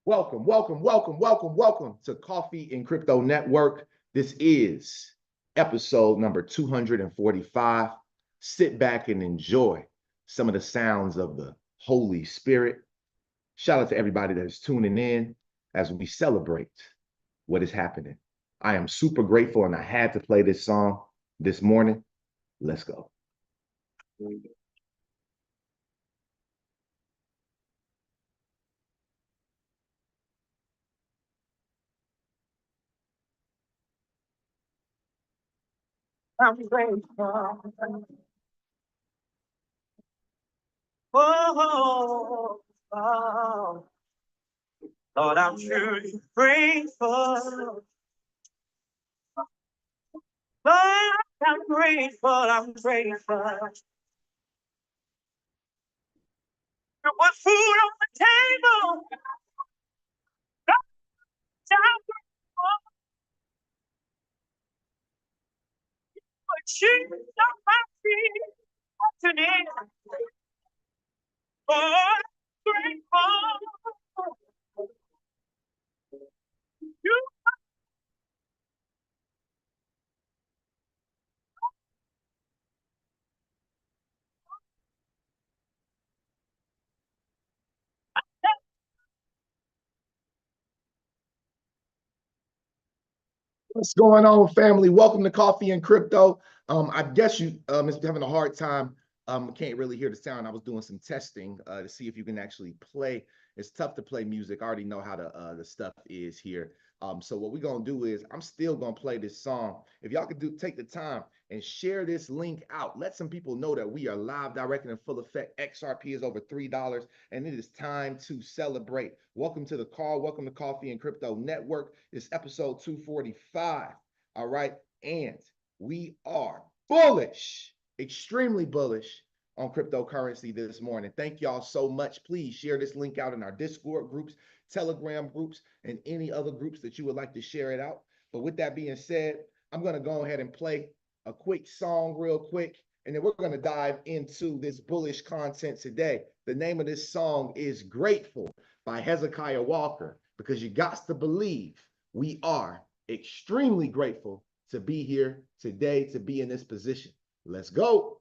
Welcome to Coffee and Crypto Network. This is episode number 245. Sit back and enjoy some of the sounds of the Holy Spirit. Shout out to everybody that is tuning in as we celebrate what is happening. I am super grateful and I had to play this song this morning. Let's go. I'm grateful. Oh, oh, Lord, I'm truly grateful. Lord, I'm grateful. I'm grateful. You put food on the table. I'm grateful. Put shoes on my feet today. Oh, I'm grateful. You What's going on, family? Welcome to Coffee and Crypto. I guess you is having a hard time. Can't really hear the sound. I was doing some testing to see if you can actually play. It's tough to play music. I already know how the stuff is here. So what we're gonna do is I'm still gonna play this song. If y'all could take the time and share this link out, let some people know that we are live, direct, and in full effect. XRP is over $3, and it is time to celebrate. Welcome to the call. Welcome to Coffee and Crypto Network. It's episode 245. All right, and we are bullish, extremely bullish on cryptocurrency this morning. Thank y'all so much. Please share this link out in our Discord groups, Telegram groups, and any other groups that you would like to share it out. But with that being said, I'm going to go ahead and play a quick song real quick, and then we're going to dive into this bullish content today. The name of this song is Grateful by Hezekiah Walker, because you got to believe we are extremely grateful to be here today, to be in this position. Let's go.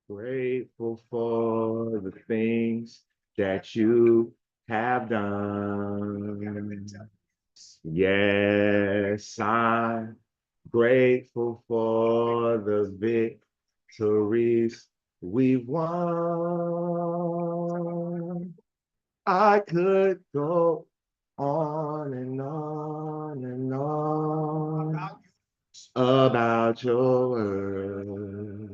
Grateful for the things that you have done. Yes, I'm Grateful for the victories we've won. I could go on and on and on about your word.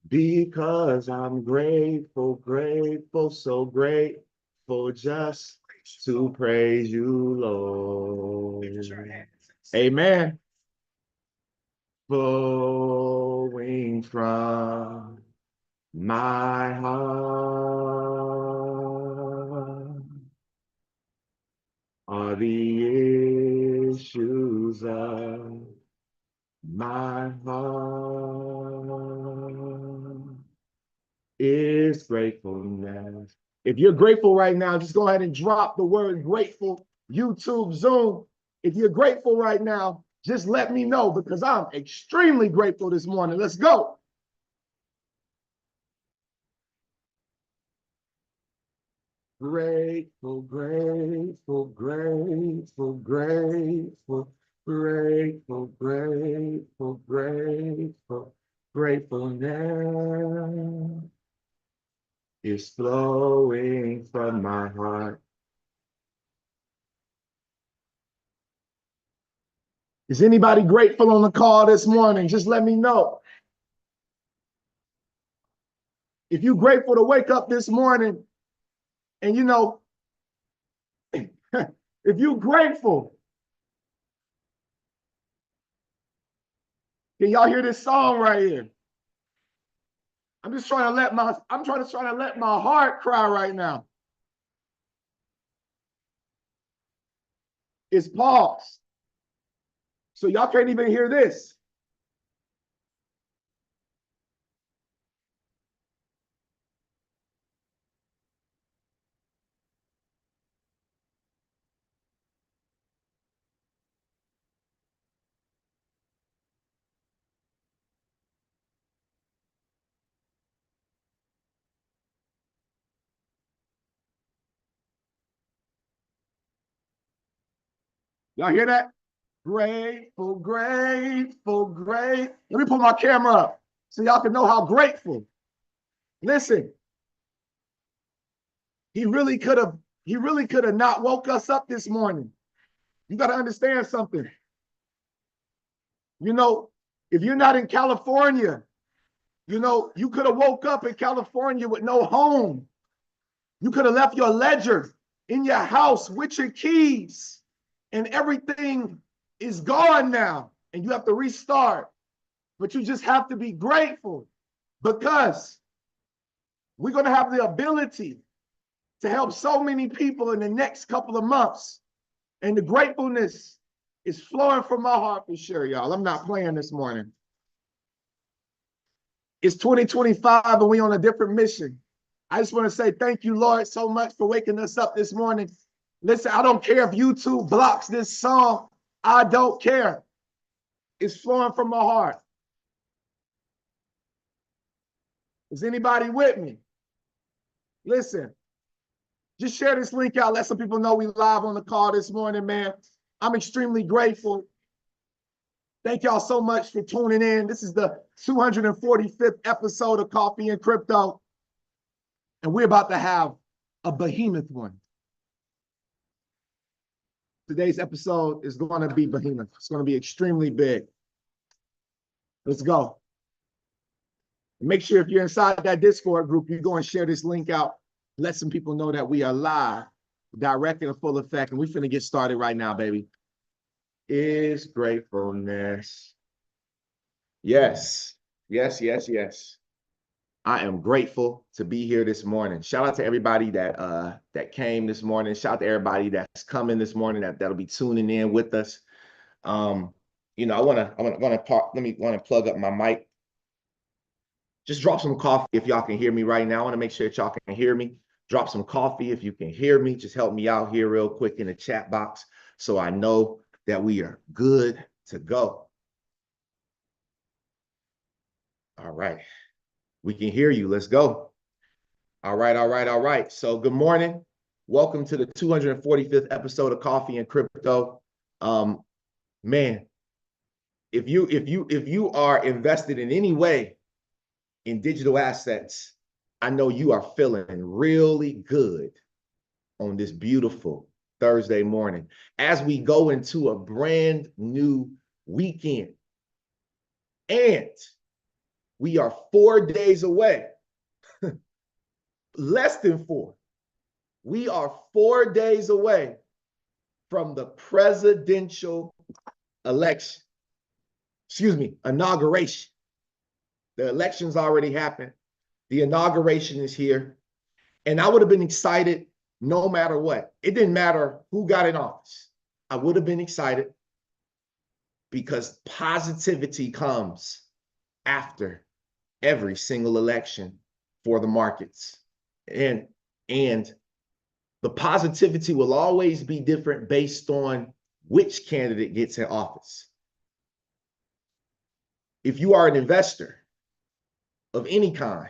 Because I'm grateful, grateful, so grateful just to praise you, Lord. Amen. Flowing from my heart are the issues of my heart is gratefulness. If you're grateful right now, just go ahead and drop the word grateful, YouTube, Zoom. If you're grateful right now, just let me know because I'm extremely grateful this morning. Let's go. Grateful, grateful, grateful, grateful, grateful, grateful, grateful, gratefulness is flowing from my heart. Is anybody grateful on the call this morning? Just let me know. If you're grateful to wake up this morning and you know, if you're grateful, can y'all hear this song right here? I'm trying to let my heart cry right now. It's paused. So y'all can't even hear this. Y'all hear that? Grateful, grateful, great. Let me put my camera up so y'all can know how grateful. Listen, he really could have not woke us up this morning. You got to understand something. You know, if you're not in California, you know, you could have woke up in California with no home. You could have left your ledger in your house with your keys, and everything is gone now, and you have to restart. But you just have to be grateful because we're going to have the ability to help so many people in the next couple of months. And the gratefulness is flowing from my heart for sure, y'all. I'm not playing this morning. It's 2025 and we on a different mission. I just want to say thank you, Lord, so much for waking us up this morning. Listen, I don't care if YouTube blocks this song. I don't care. It's flowing from my heart. Is anybody with me? Listen, just share this link out. Let some people know we live on the call this morning, man. I'm extremely grateful. Thank y'all so much for tuning in. This is the 245th episode of Coffee and Crypto. And we're about to have a behemoth one. Today's episode is going to be behemoth. It's going to be extremely big. Let's go. Make sure if you're inside that Discord group, you go and share this link out. Let some people know that we are live, direct and full effect. And we're finna get started right now, baby. Is gratefulness. Yes, yes, yes, yes. I am grateful to be here this morning. Shout out to everybody that came this morning. Shout out to everybody that's coming this morning that'll be tuning in with us. You know, I wanna plug up my mic. Just drop some coffee if y'all can hear me right now. I want to make sure that y'all can hear me. Drop some coffee if you can hear me. Just help me out here real quick in the chat box so I know that we are good to go. All right. We can hear you. Let's go. All right, all right, all right. So good morning. Welcome to the 245th episode of Coffee and Crypto. Man, if you are invested in any way in digital assets, I know you are feeling really good on this beautiful Thursday morning as we go into a brand new weekend. And we are 4 days away, less than 4. We are 4 days away from the presidential election. Inauguration. The election's already happened. The inauguration is here. And I would have been excited no matter what. It didn't matter who got in office. I would have been excited because positivity comes after every single election for the markets. And the positivity will always be different based on which candidate gets in office. If you are an investor of any kind,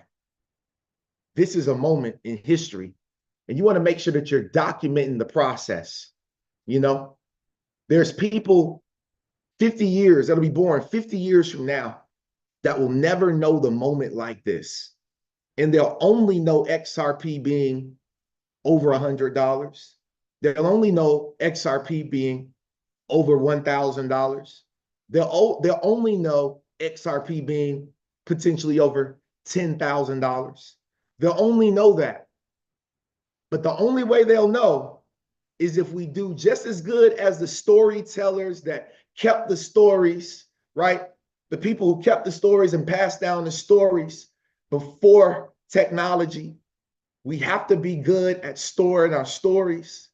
this is a moment in history, and you want to make sure that you're documenting the process. You know, there's people 50 years that'll be born 50 years from now that will never know the moment like this. And they'll only know XRP being over $100. They'll only know XRP being over $1,000. They'll only know XRP being potentially over $10,000. They'll only know that. But the only way they'll know is if we do just as good as the storytellers that kept the stories, right? The people who kept the stories and passed down the stories before technology. We have to be good at storing our stories,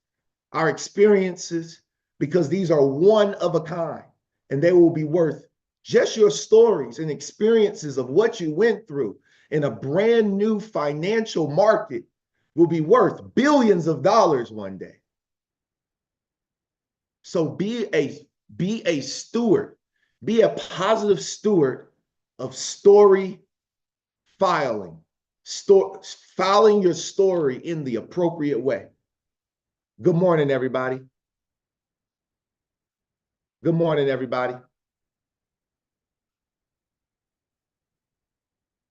our experiences, because these are one of a kind, and they will be worth just your stories and experiences of what you went through in a brand new financial market will be worth billions of dollars one day. So be a steward, be a positive steward of story filing, filing your story in the appropriate way. Good morning, everybody. Good morning, everybody.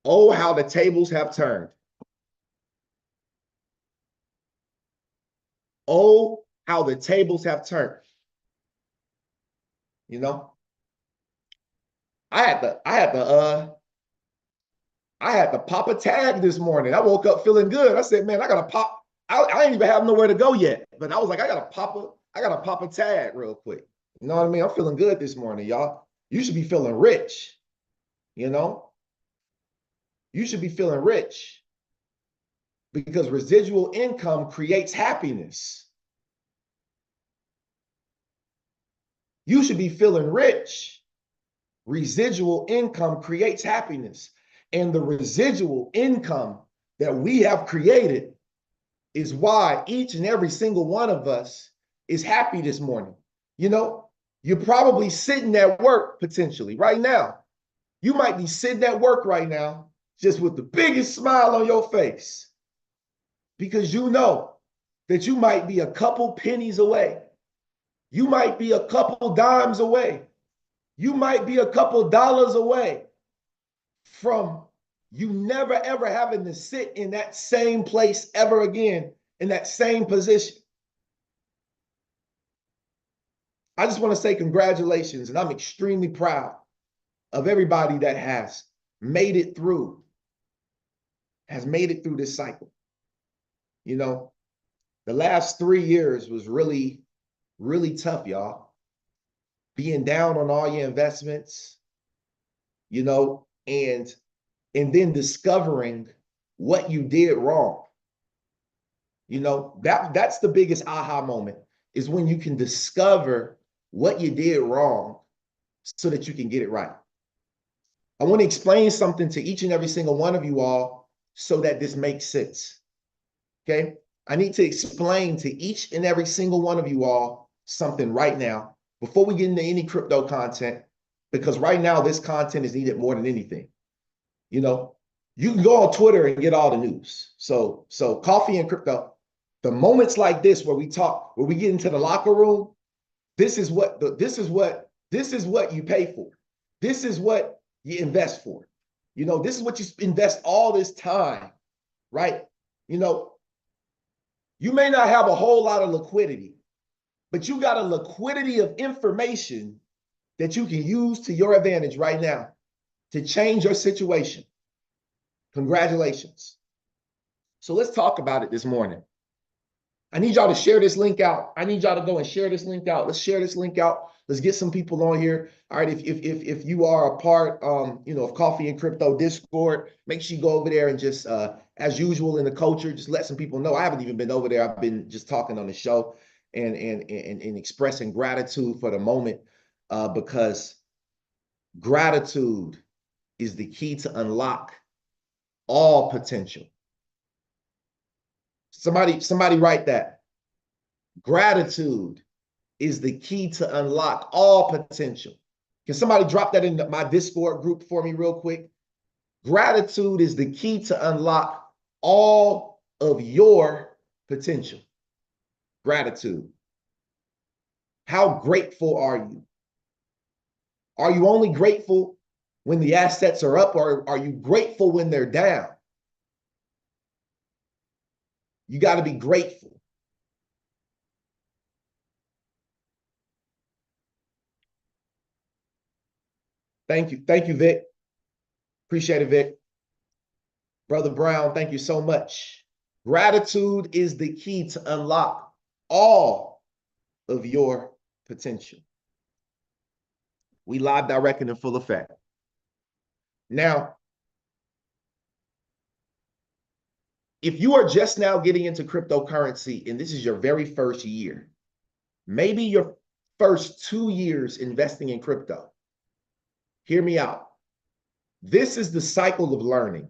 Oh, how the tables have turned. Oh, how the tables have turned. You know, I had to pop a tag this morning. I woke up feeling good. I said, man, I gotta pop. I ain't even have nowhere to go yet, but I was like, I gotta pop a tag real quick. You know what I mean? I'm feeling good this morning, y'all. You should be feeling rich. You know, you should be feeling rich because residual income creates happiness. You should be feeling rich. Residual income creates happiness. And the residual income that we have created is why each and every single one of us is happy this morning. You know, you're probably sitting at work potentially right now. You might be sitting at work right now just with the biggest smile on your face because you know that you might be a couple pennies away. You might be a couple dimes away. You might be a couple dollars away from you never, ever having to sit in that same place ever again, in that same position. I just want to say congratulations, and I'm extremely proud of everybody that has made it through this cycle. You know, the last 3 years was really, really tough, y'all. Being down on all your investments, you know, and then discovering what you did wrong. You know, that's the biggest aha moment is when you can discover what you did wrong so that you can get it right. I want to explain something to each and every single one of you all so that this makes sense. Okay? I need to explain to each and every single one of you all something right now before we get into any crypto content, because right now this content is needed more than anything. You know, you can go on Twitter and get all the news. So coffee and crypto, the moments like this where we get into the locker room, this is what you pay for. This is what you invest for. You know, this is what you invest all this time, right? You know, you may not have a whole lot of liquidity, but you got a liquidity of information that you can use to your advantage right now to change your situation. Congratulations. So let's talk about it this morning. I need y'all to share this link out. I need y'all to go and share this link out. Let's share this link out. Let's get some people on here. All right, if you are a part, you know, of Coffee and Crypto Discord, make sure you go over there and just, as usual in the culture, just let some people know. I haven't even been over there. I've been just talking on the show and expressing gratitude for the moment, because gratitude is the key to unlock all potential. Somebody write that. Gratitude is the key to unlock all potential. Can somebody drop that in my Discord group for me real quick? Gratitude is the key to unlock all of your potential. Gratitude. How grateful are you? Are you only grateful when the assets are up, or are you grateful when they're down? You got to be grateful. Thank you. Thank you, Vic. Appreciate it, Vic. Brother Brown, thank you so much. Gratitude is the key to unlock all of your potential. We live, direct, and in full effect. Now, if you are just now getting into cryptocurrency and this is your very first year, maybe your first 2 years investing in crypto, hear me out. This is the cycle of learning.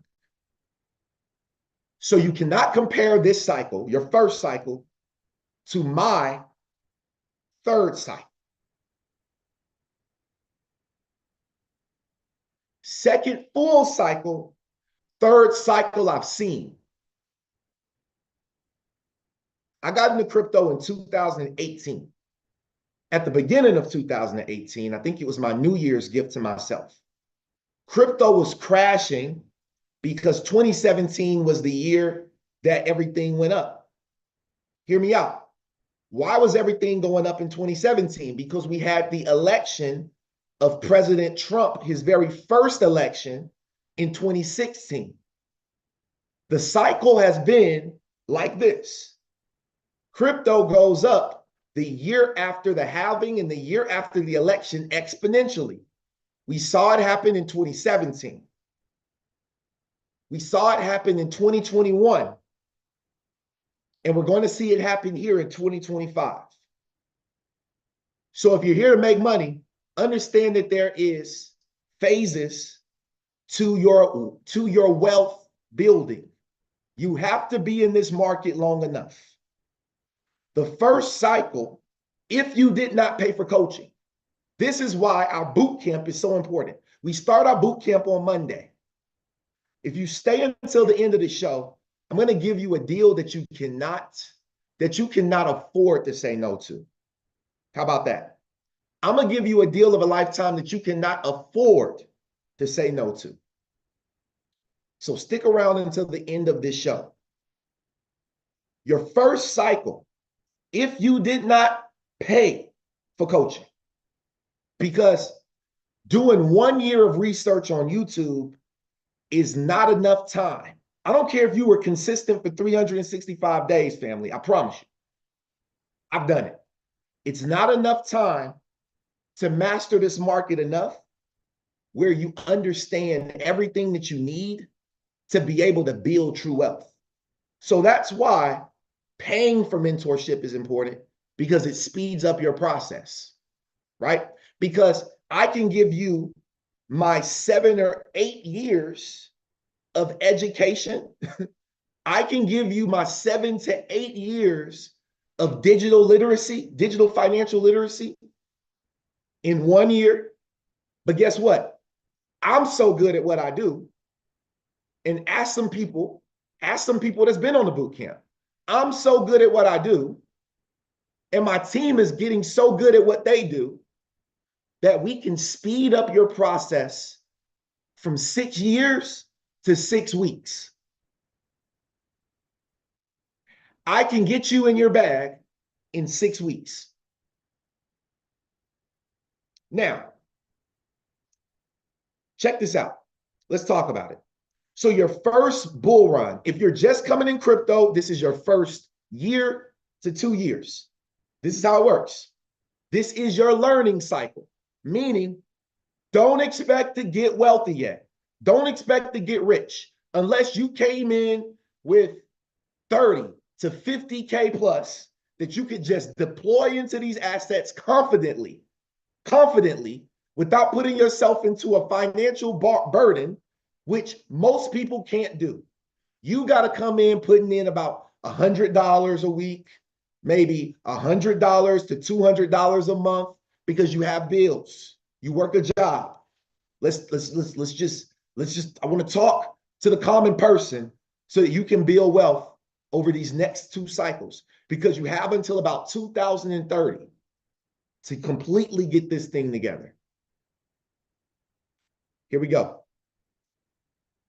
So you cannot compare this cycle, your first cycle, to my third cycle. Second full cycle, third cycle I've seen. I got into crypto in 2018. At the beginning of 2018, I think it was my New Year's gift to myself. Crypto was crashing because 2017 was the year that everything went up. Hear me out. Why was everything going up in 2017? Because we had the election of President Trump, his very first election in 2016. The cycle has been like this. Crypto goes up the year after the halving and the year after the election exponentially. We saw it happen in 2017. We saw it happen in 2021. And we're going to see it happen here in 2025. So if you're here to make money, understand that there is phases to your wealth building. You have to be in this market long enough. The first cycle, if you did not pay for coaching, this is why our boot camp is so important. We start our boot camp on Monday. If you stay until the end of the show, I'm going to give you a deal that you cannot afford to say no to. How about that? I'm going to give you a deal of a lifetime that you cannot afford to say no to. So stick around until the end of this show. Your first cycle, if you did not pay for coaching, because doing 1 year of research on YouTube is not enough time. I don't care if you were consistent for 365 days, family. I promise you. I've done it. It's not enough time to master this market enough where you understand everything that you need to be able to build true wealth. So that's why paying for mentorship is important, because it speeds up your process, right? Because I can give you my 7 or 8 years of education. I can give you my 7 to 8 years of digital literacy, digital financial literacy in 1 year. But guess what? I'm so good at what I do. And ask some people that's been on the boot camp. I'm so good at what I do. And my team is getting so good at what they do that we can speed up your process from 6 years to 6 weeks. I can get you in your bag in 6 weeks. Now, check this out. Let's talk about it. So your first bull run, if you're just coming in crypto, this is your first year to 2 years. This is how it works. This is your learning cycle, meaning don't expect to get wealthy yet. Don't expect to get rich unless you came in with 30 to 50K plus that you could just deploy into these assets confidently, without putting yourself into a financial burden, which most people can't do. You got to come in putting in about $100 a week, maybe $100 to $200 a month because you have bills. You work a job. Let's just I want to talk to the common person so that you can build wealth over these next 2 cycles, because you have until about 2030 to completely get this thing together. Here we go.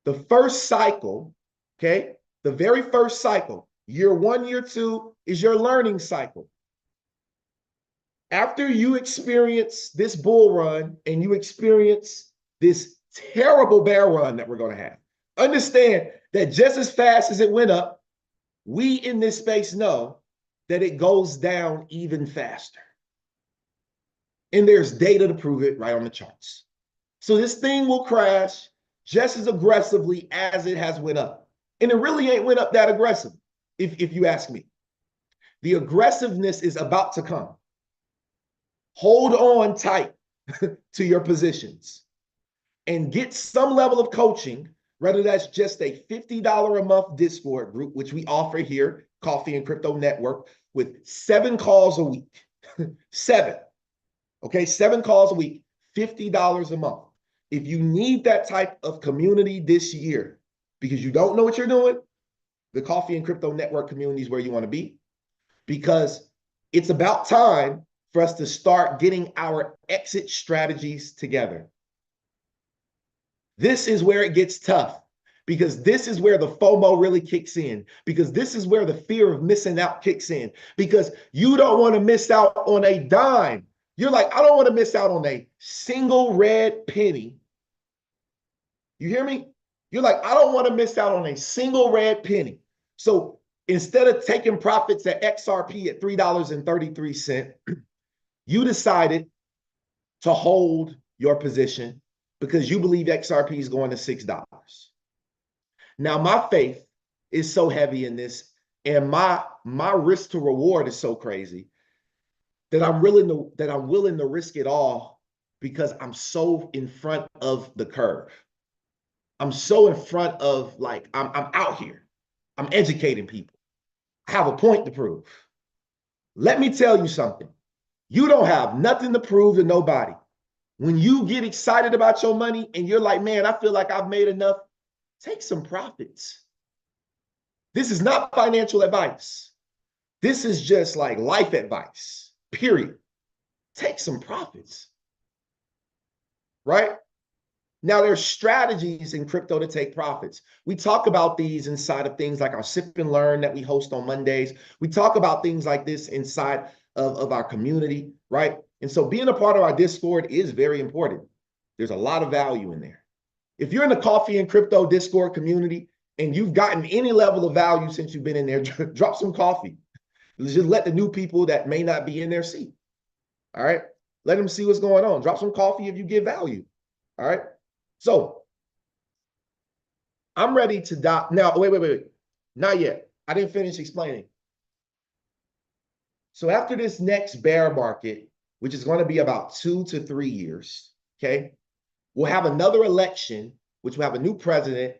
The first cycle, okay? The very first cycle, year 1, year 2 is your learning cycle. After you experience this bull run and you experience this terrible bear run that we're going to have, understand that just as fast as it went up, we in this space know that it goes down even faster. And there's data to prove it right on the charts. So this thing will crash just as aggressively as it has went up. And it really ain't went up that aggressive, if you ask me. The aggressiveness is about to come. Hold on tight to your positions and get some level of coaching, whether that's just a $50 a month Discord group, which we offer here, Coffee and Crypto Network, with 7 calls a week. 7. Okay, 7 calls a week, $50 a month. If you need that type of community this year, because you don't know what you're doing, the Coffee and Crypto Network community is where you want to be, because it's about time for us to start getting our exit strategies together. This is where it gets tough, because this is where the FOMO really kicks in, because this is where the fear of missing out kicks in, because you don't want to miss out on a dime. You're like, I don't want to miss out on a single red penny. You hear me? You're like, I don't want to miss out on a single red penny. So instead of taking profits at XRP at $3.33, you decided to hold your position because you believe XRP is going to $6. Now, my faith is so heavy in this, and my risk to reward is so crazy that I'm willing to risk it all, because I'm so in front of the curve. I'm so in front of, like, I'm out here. I'm educating people. I have a point to prove. Let me tell you something. You don't have nothing to prove to nobody. When you get excited about your money and you're like, man, I feel like I've made enough, take some profits. This is not financial advice. This is just like life advice, period. Take some profits, right? Now, there's strategies in crypto to take profits. We talk about these inside of things like our Sip and Learn that we host on Mondays. We talk about things like this inside of our community, right? And so being a part of our Discord is very important. There's a lot of value in there. If you're in the Coffee and Crypto Discord community and you've gotten any level of value since you've been in there, drop some coffee. Just let the new people that may not be in there see. All right? Let them see what's going on. Drop some coffee if you get value. All right? So I'm ready to dive. Now, wait. Not yet. I didn't finish explaining. So after this next bear market, which is going to be about 2 to 3 years, okay, we'll have another election, which will have a new president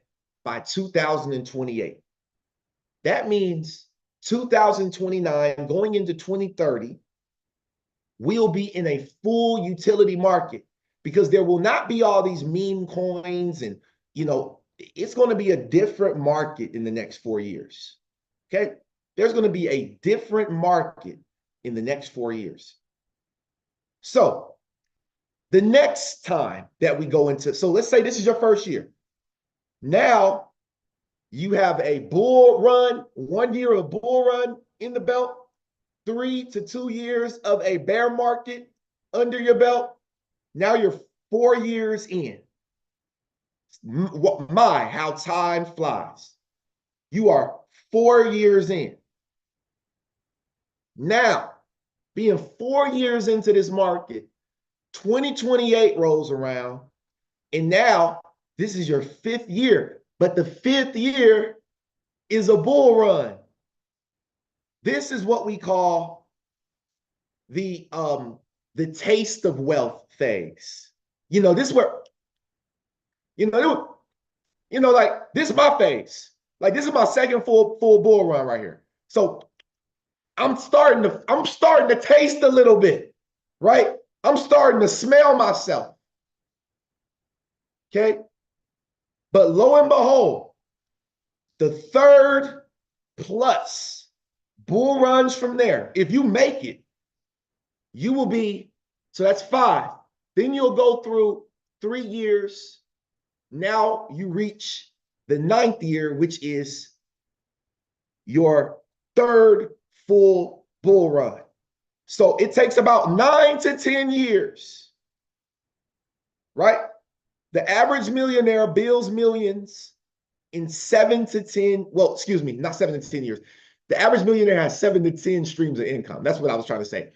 by 2028. That means 2029 going into 2030, we'll be in a full utility market, because there will not be all these meme coins, and, you know, it's going to be a different market in the next 4 years. Okay. There's going to be a different market in the next 4 years. So the next time that we go into, so let's say this is your first year. Now you have a bull run, 1 year of bull run in the belt, 3 to 2 years of a bear market under your belt. Now you're 4 years in. My, how time flies. You are 4 years in. Now, being 4 years into this market, 2028 rolls around, and now this is your 5th year. But the 5th year is a bull run. This is what we call the taste of wealth phase. You know, this is where, like this is my phase. Like this is my second full bull run right here. So I'm starting to taste a little bit, right? I'm starting to smell myself. Okay. But lo and behold, the 3rd plus bull runs from there, if you make it, you will be, so that's 5. Then you'll go through 3 years. Now you reach the 9th year, which is your 3rd full bull run. So it takes about 9 to 10 years, right? The average millionaire builds millions in 7 to 10, well, excuse me, not 7 to 10 years. The average millionaire has 7 to 10 streams of income. That's what I was trying to say.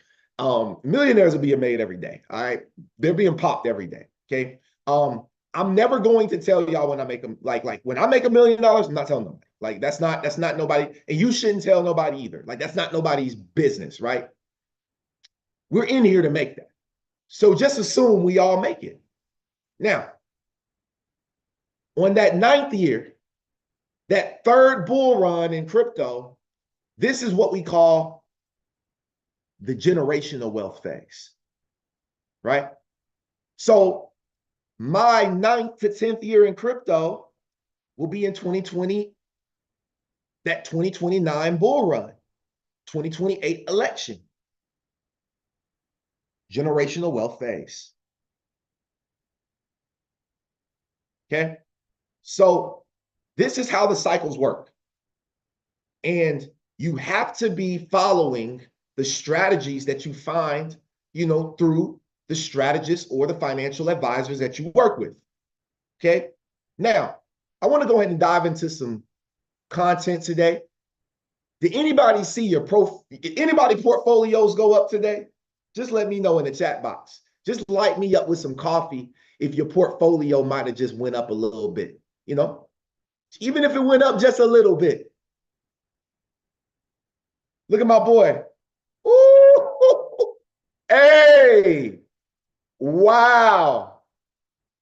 Millionaires are being made every day. All right. They're being popped every day. Okay. I'm never going to tell y'all when I make them, like when I make $1 million, I'm not telling nobody. Like that's not nobody, and you shouldn't tell nobody either. Like that's not nobody's business, right? We're in here to make that. So just assume we all make it. Now, on that 9th year, that 3rd bull run in crypto, this is what we call the generational wealth phase, right? So my 9th to 10th year in crypto will be in 2020, that 2029 bull run, 2028 election, generational wealth phase. Okay. So this is how the cycles work. And you have to be following the strategies that you find, through the strategists or the financial advisors that you work with. Okay. Now, I want to go ahead and dive into some content today. Did anybody see anybody portfolios go up today? Just let me know in the chat box. Just light me up with some coffee if your portfolio might have just went up a little bit, even if it went up just a little bit. Look at my boy. Ooh, hey, wow.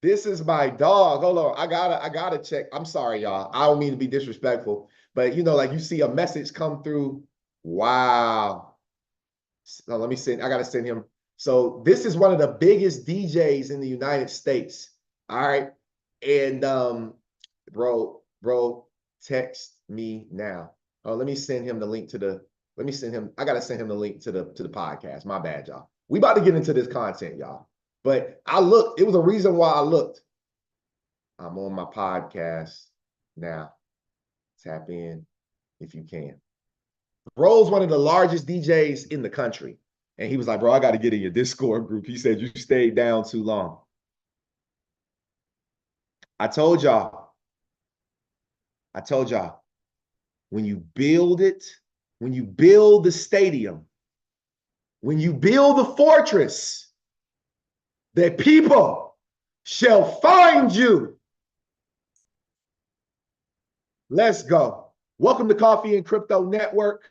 This is my dog. Hold on. I gotta check. I'm sorry, y'all. I don't mean to be disrespectful, but like you see a message come through. Wow. So let me send, I gotta send him. So this is one of the biggest DJs in the United States. All right. And bro, text me now. Oh, let me send him the link to the, I gotta send him the link to the podcast. My bad, y'all. We about to get into this content, y'all. But I looked, it was a reason why I looked. I'm on my podcast now. Tap in if you can. Bro's one of the largest DJs in the country. And he was like, bro, I got to get in your Discord group. He said, you stayed down too long. I told y'all, when you build it, when you build the stadium, when you build the fortress, the people shall find you. Let's go. Welcome to Coffee and Crypto Network,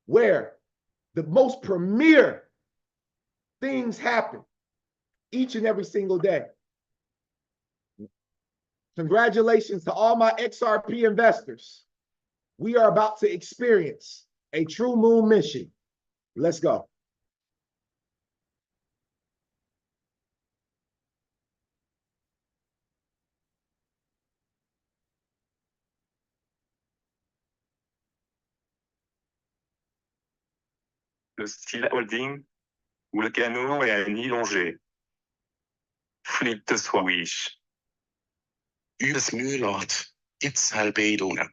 where the most premier things happen each and every single day. Congratulations to all my XRP investors. We are about to experience a true moon mission. Let's go. Le style holding, où le canot est à mi-longé. flip the switch. Smulot, it's Albedo.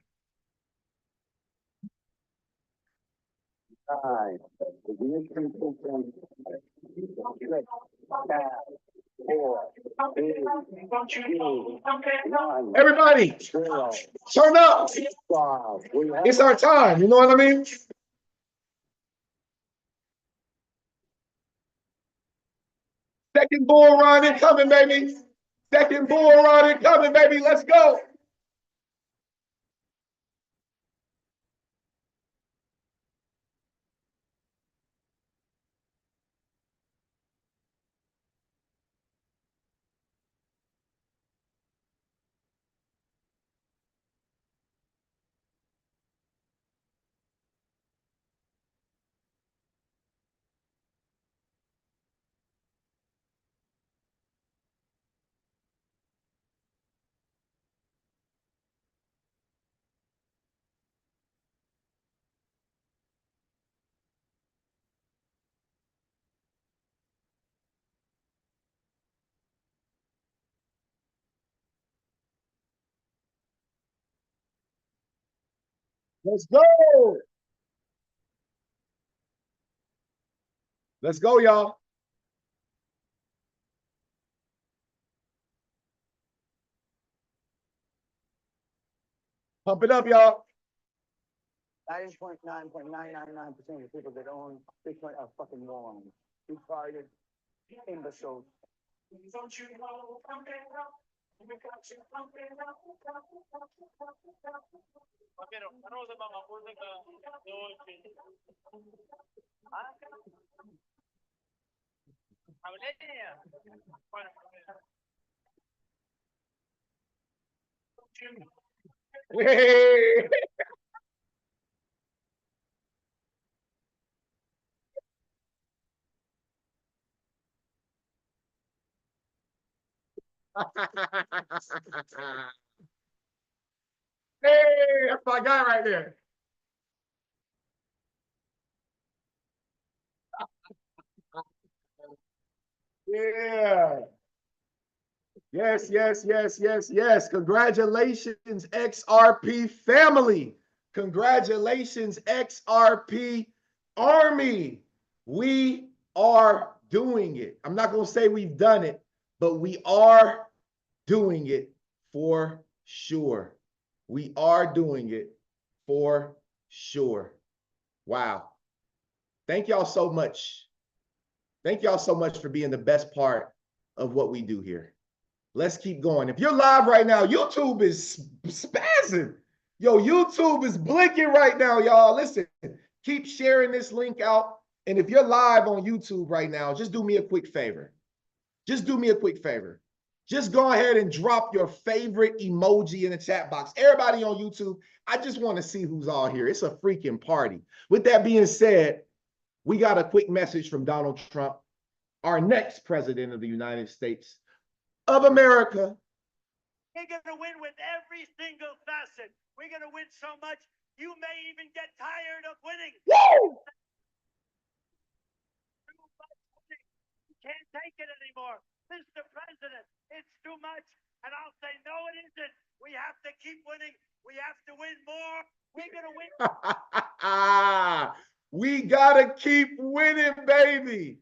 Everybody, turn up. It's our time. You know what I mean? Second bull run incoming, baby. Second bull run incoming, baby. Let's go. Let's go. Let's go, y'all. Pump it up, y'all. 99.999% of people that own Bitcoin are fucking wrong. Retarded imbeciles. Don't you know? Pump it up. We got you pumping up. Hey. Hey, that's my guy right there. Yeah. Yes, yes, yes, yes, yes. Congratulations, XRP family. Congratulations, XRP Army. We are doing it. I'm not going to say we've done it, but we are doing it for sure. We are doing it for sure. Wow. Thank y'all so much. Thank y'all so much for being the best part of what we do here. Let's keep going. If you're live right now, YouTube is spazzing. Yo, YouTube is blinking right now, y'all. Listen, keep sharing this link out. And if you're live on YouTube right now, just do me a quick favor. Just do me a quick favor. Just go ahead and drop your favorite emoji in the chat box. Everybody on YouTube, I just want to see who's all here. It's a freaking party. With that being said, we got a quick message from Donald Trump, our next president of the United States of America. We're going to win with every single facet. We're going to win so much, you may even get tired of winning. Woo! You can't take it anymore. Mr. President, it's too much. And I'll say, no, it isn't. We have to keep winning. We have to win more. We're going to win. We got to keep winning, baby.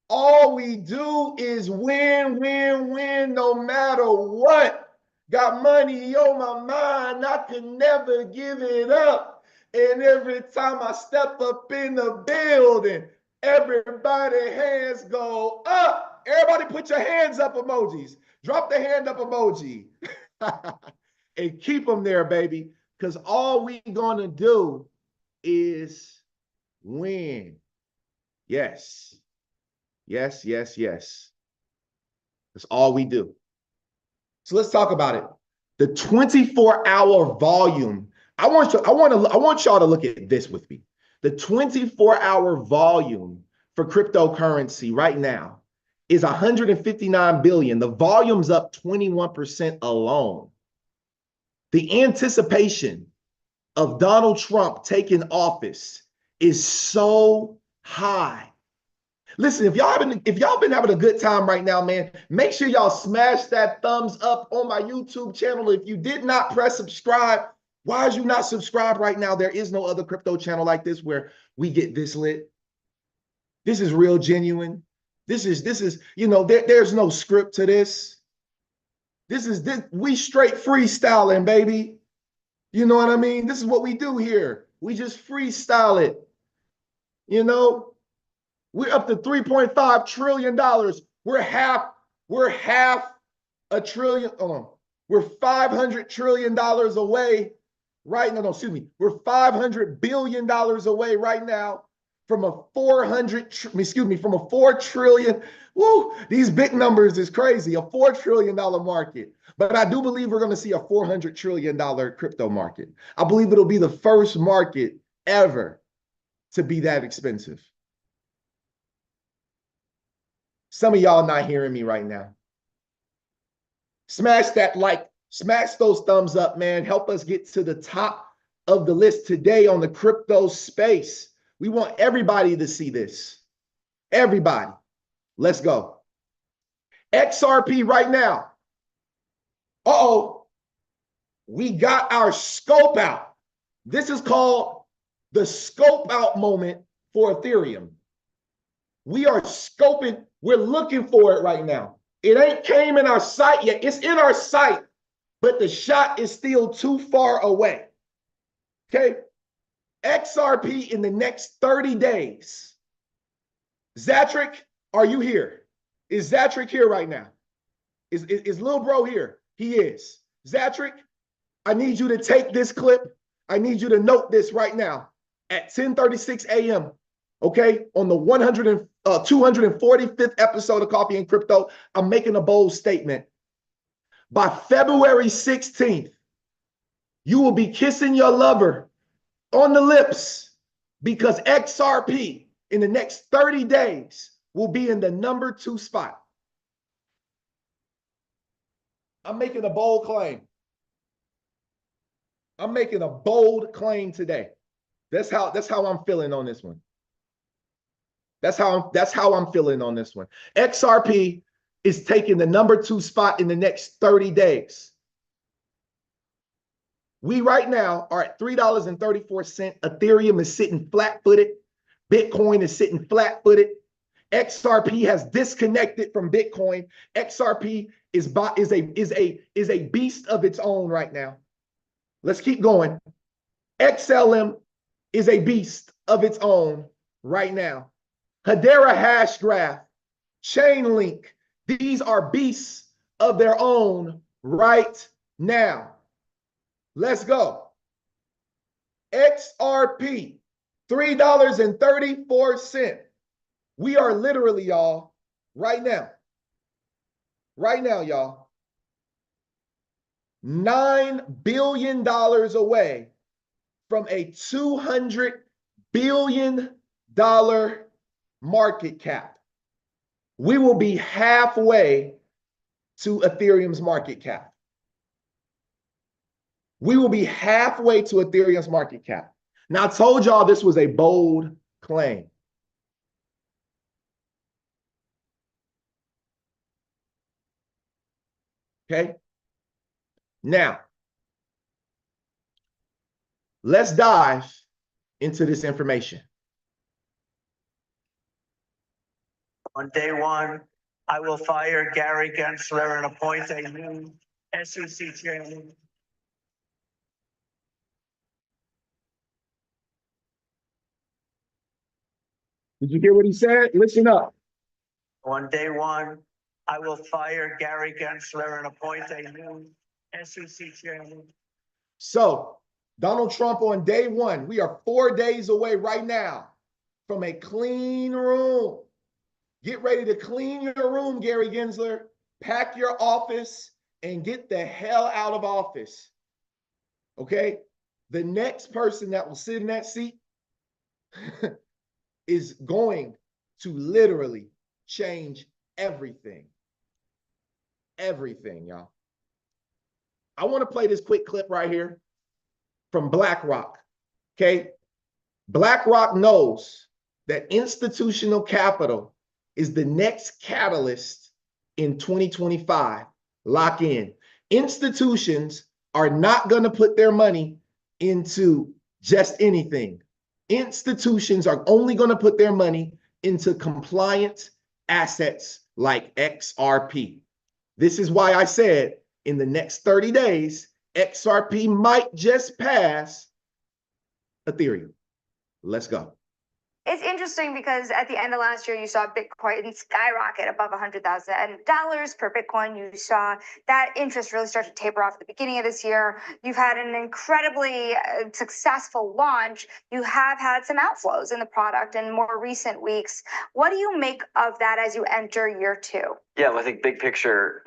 All we do is win, win, win, no matter what. Got money on my mind, I can never give it up. And every time I step up in the building, everybody hands go up. Everybody put your hands up emojis. Drop the hand up emoji. And keep them there, baby. Because all we gonna do is win. Yes. Yes, yes, yes. That's all we do. So let's talk about it. The 24-hour volume. I want y'all to look at this with me. The 24-hour volume for cryptocurrency right now is 159 billion. The volume's up 21% alone. The anticipation of Donald Trump taking office is so high. Listen, if y'all been having a good time right now, man, make sure y'all smash that thumbs up on my YouTube channel. If you did not press subscribe, why is you not subscribed right now? There is no other crypto channel like this where we get this lit. This is real genuine. This is, you know, there's no script to this. We straight freestyling, baby. You know what I mean? This is what we do here. We just freestyle it. You know, we're up to $3.5 trillion. We're half a trillion. We're $500 trillion away right now. No, excuse me. We're $500 billion away right now from a 4 trillion. Woo, these big numbers is crazy. A $4 trillion market. But I do believe we're going to see a $400 trillion crypto market. I believe it'll be the first market ever to be that expensive. Some of y'all not hearing me right now. Smash that like, smash those thumbs up, man. Help us get to the top of the list today on the crypto space. We want everybody to see this. Everybody. Let's go. XRP right now. We got our scope out. This is called the scope out moment for Ethereum. We are scoping. We're looking for it right now. It ain't came in our sight yet. It's in our sight, but the shot is still too far away. Okay. XRP in the next 30 days. Zatrick, are you here? Is Zatrick here right now? Is little bro here? He is. Zatrick, I need you to take this clip. I need you to note this right now at 10:36 a.m. Okay, on the 245th episode of Coffee and Crypto, I'm making a bold statement. By February 16th, you will be kissing your lover on the lips because XRP in the next 30 days will be in the #2 spot. I'm making a bold claim. I'm making a bold claim today. That's how I'm feeling on this one. That's how I'm feeling on this one. XRP is taking the #2 spot in the next 30 days. We right now are at $3.34. Ethereum is sitting flat-footed. Bitcoin is sitting flat-footed. XRP has disconnected from Bitcoin. XRP is a beast of its own right now. Let's keep going. XLM is a beast of its own right now. Hedera hash graph, Chainlink, these are beasts of their own right now. Let's go. XRP, $3.34. We are literally, y'all, right now, y'all, $9 billion away from a $200 billion market cap. We will be halfway to Ethereum's market cap. We will be halfway to Ethereum's market cap. Now, I told y'all this was a bold claim. Okay. Now, let's dive into this information. On day one, I will fire Gary Gensler and appoint a new SEC chairman. Did you hear what he said? Listen up. On day one, I will fire Gary Gensler and appoint a new SEC chairman. So, Donald Trump on day one, we are 4 days away right now from a clean room. Get ready to clean your room, Gary Gensler. Pack your office and get the hell out of office. Okay? The next person that will sit in that seat is going to literally change everything. Everything, y'all. I want to play this quick clip right here from BlackRock. Okay? BlackRock knows that institutional capital is the next catalyst in 2025. Lock in. Institutions are not going to put their money into just anything. Institutions are only going to put their money into compliant assets like XRP. This is why I said in the next 30 days, XRP might just pass Ethereum. Let's go. It's interesting because at the end of last year, you saw Bitcoin skyrocket above $100,000 per Bitcoin. You saw that interest really start to taper off at the beginning of this year. You've had an incredibly successful launch. You have had some outflows in the product in more recent weeks. What do you make of that as you enter year two? Yeah, well, I think big picture,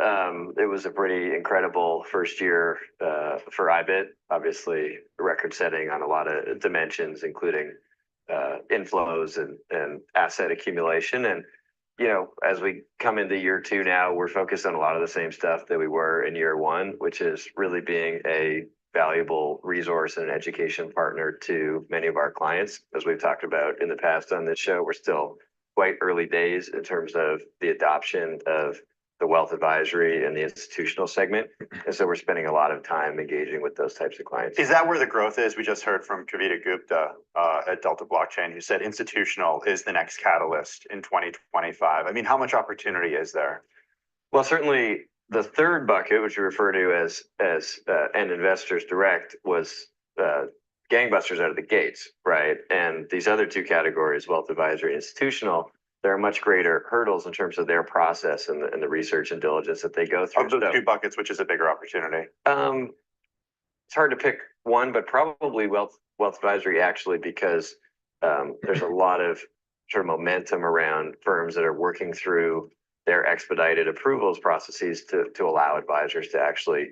it was a pretty incredible first year for IBIT. Obviously, record setting on a lot of dimensions, including inflows and asset accumulation. And, you know, as we come into year two now, we're focused on a lot of the same stuff that we were in year one, which is really being a valuable resource and an education partner to many of our clients. As we've talked about in the past on this show, we're still quite early days in terms of the adoption of the wealth advisory and the institutional segment. And so we're spending a lot of time engaging with those types of clients. Is that where the growth is? We just heard from Kavita Gupta at Delta Blockchain, who said institutional is the next catalyst in 2025. I mean, how much opportunity is there? Well, certainly the third bucket, which we refer to as end investors direct, was gangbusters out of the gates, right? And these other two categories, wealth advisory, institutional, there are much greater hurdles in terms of their process and the research and diligence that they go through. Of those two buckets, which is a bigger opportunity? It's hard to pick one, but probably wealth advisory actually, because there's a lot of sort of momentum around firms that are working through their expedited approvals processes to allow advisors to actually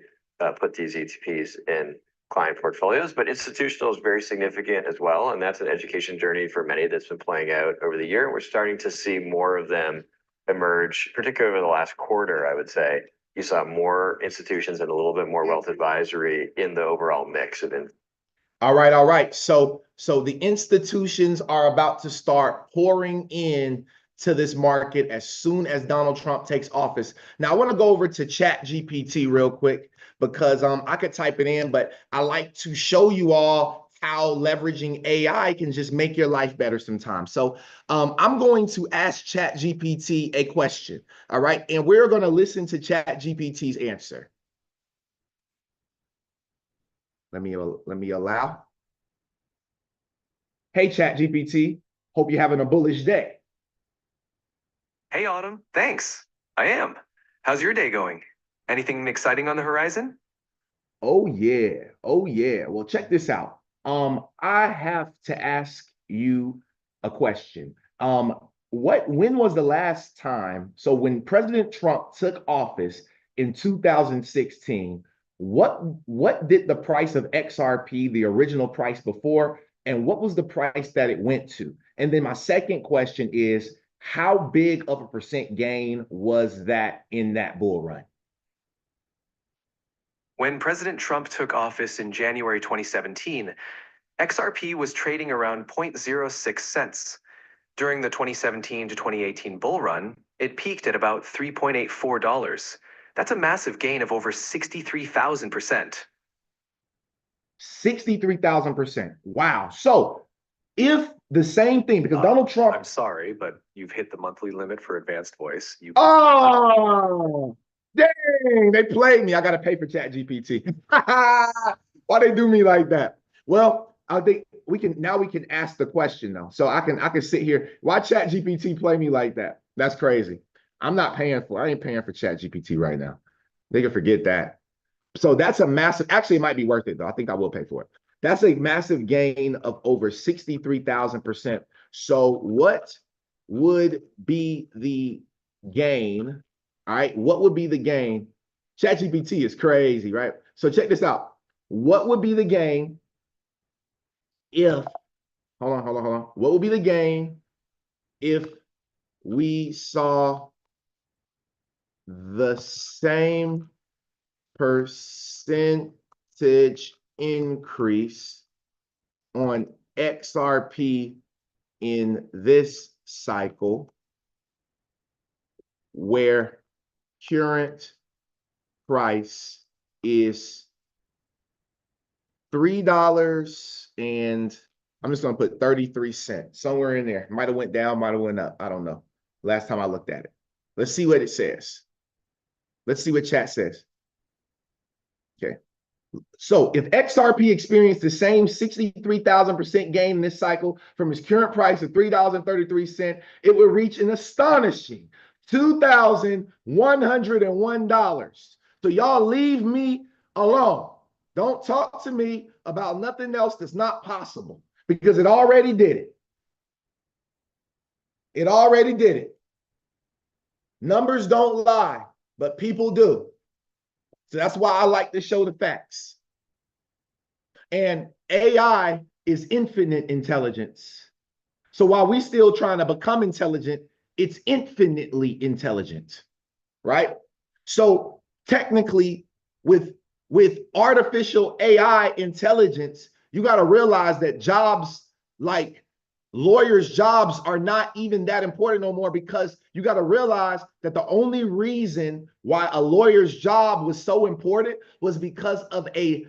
put these ETPs in client portfolios. But institutional is very significant as well, and that's an education journey for many that's been playing out over the year. We're starting to see more of them emerge, particularly over the last quarter. I would say you saw more institutions and a little bit more wealth advisory in the overall mix of it. All right. So the institutions are about to start pouring in to this market as soon as Donald Trump takes office. Now I want to go over to ChatGPT real quick, because I could type it in, but I like to show you all how leveraging AI can just make your life better sometimes. So I'm going to ask ChatGPT a question, all right? And we're going to listen to ChatGPT's answer. Let me allow. Hey, ChatGPT, hope you're having a bullish day. Hey, Autumn, thanks. I am. How's your day going? Anything exciting on the horizon? Oh yeah. Well, check this out. I have to ask you a question. When was the last time? So when President Trump took office in 2016, what did the price of XRP, the original price before, and what was the price that it went to? And then my second question is, how big of a percent gain was that in that bull run? When President Trump took office in January 2017, XRP was trading around 0.06 cents. During the 2017 to 2018 bull run, it peaked at about $3.84. That's a massive gain of over 63,000%. 63,000%. Wow. So if the same thing, because Donald Trump. I'm sorry, but you've hit the monthly limit for advanced voice. Oh, dang, they played me. I got to pay for ChatGPT. Why they do me like that? Well, I think we can ask the question though. So I can sit here. Why ChatGPT play me like that? That's crazy. I ain't paying for ChatGPT right now. They can forget that. So that's a massive, actually it might be worth it though. I think I will pay for it. That's a massive gain of over 63,000%. So what would be the gain? All right, what would be the gain? ChatGPT is crazy, right? So check this out. What would be the gain if, hold on. What would be the gain if we saw the same percentage increase on XRP in this cycle where current price is $3 and I'm just gonna put 33 cents, somewhere in there. Might have went down, might have went up. I don't know. Last time I looked at it. Let's see what it says. Let's see what chat says. Okay. So if XRP experienced the same 63,000% gain in this cycle from its current price of $3.33, it would reach an astonishing $2,101. So y'all leave me alone. Don't talk to me about nothing else that's not possible because it already did it. It already did it. Numbers don't lie, but people do. So that's why I like to show the facts. And AI is infinite intelligence. So while we're still trying to become intelligent, it's infinitely intelligent, right? So technically, with artificial AI intelligence, you got to realize that jobs like lawyers' jobs are not even that important no more, because you got to realize that the only reason why a lawyer's job was so important was because of a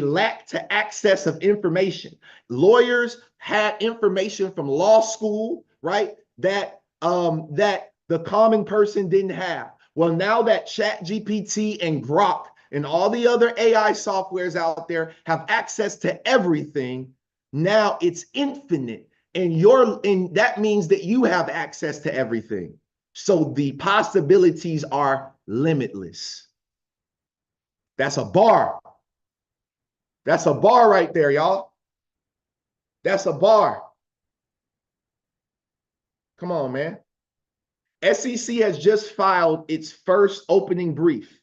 lack to access of information. Lawyers had information from law school, right? That the common person didn't have. Well, now that ChatGPT and Grok and all the other AI softwares out there have access to everything, now it's infinite, and that means that you have access to everything. So the possibilities are limitless. That's a bar. That's a bar right there, y'all. That's a bar. Come on, man. SEC has just filed its first opening brief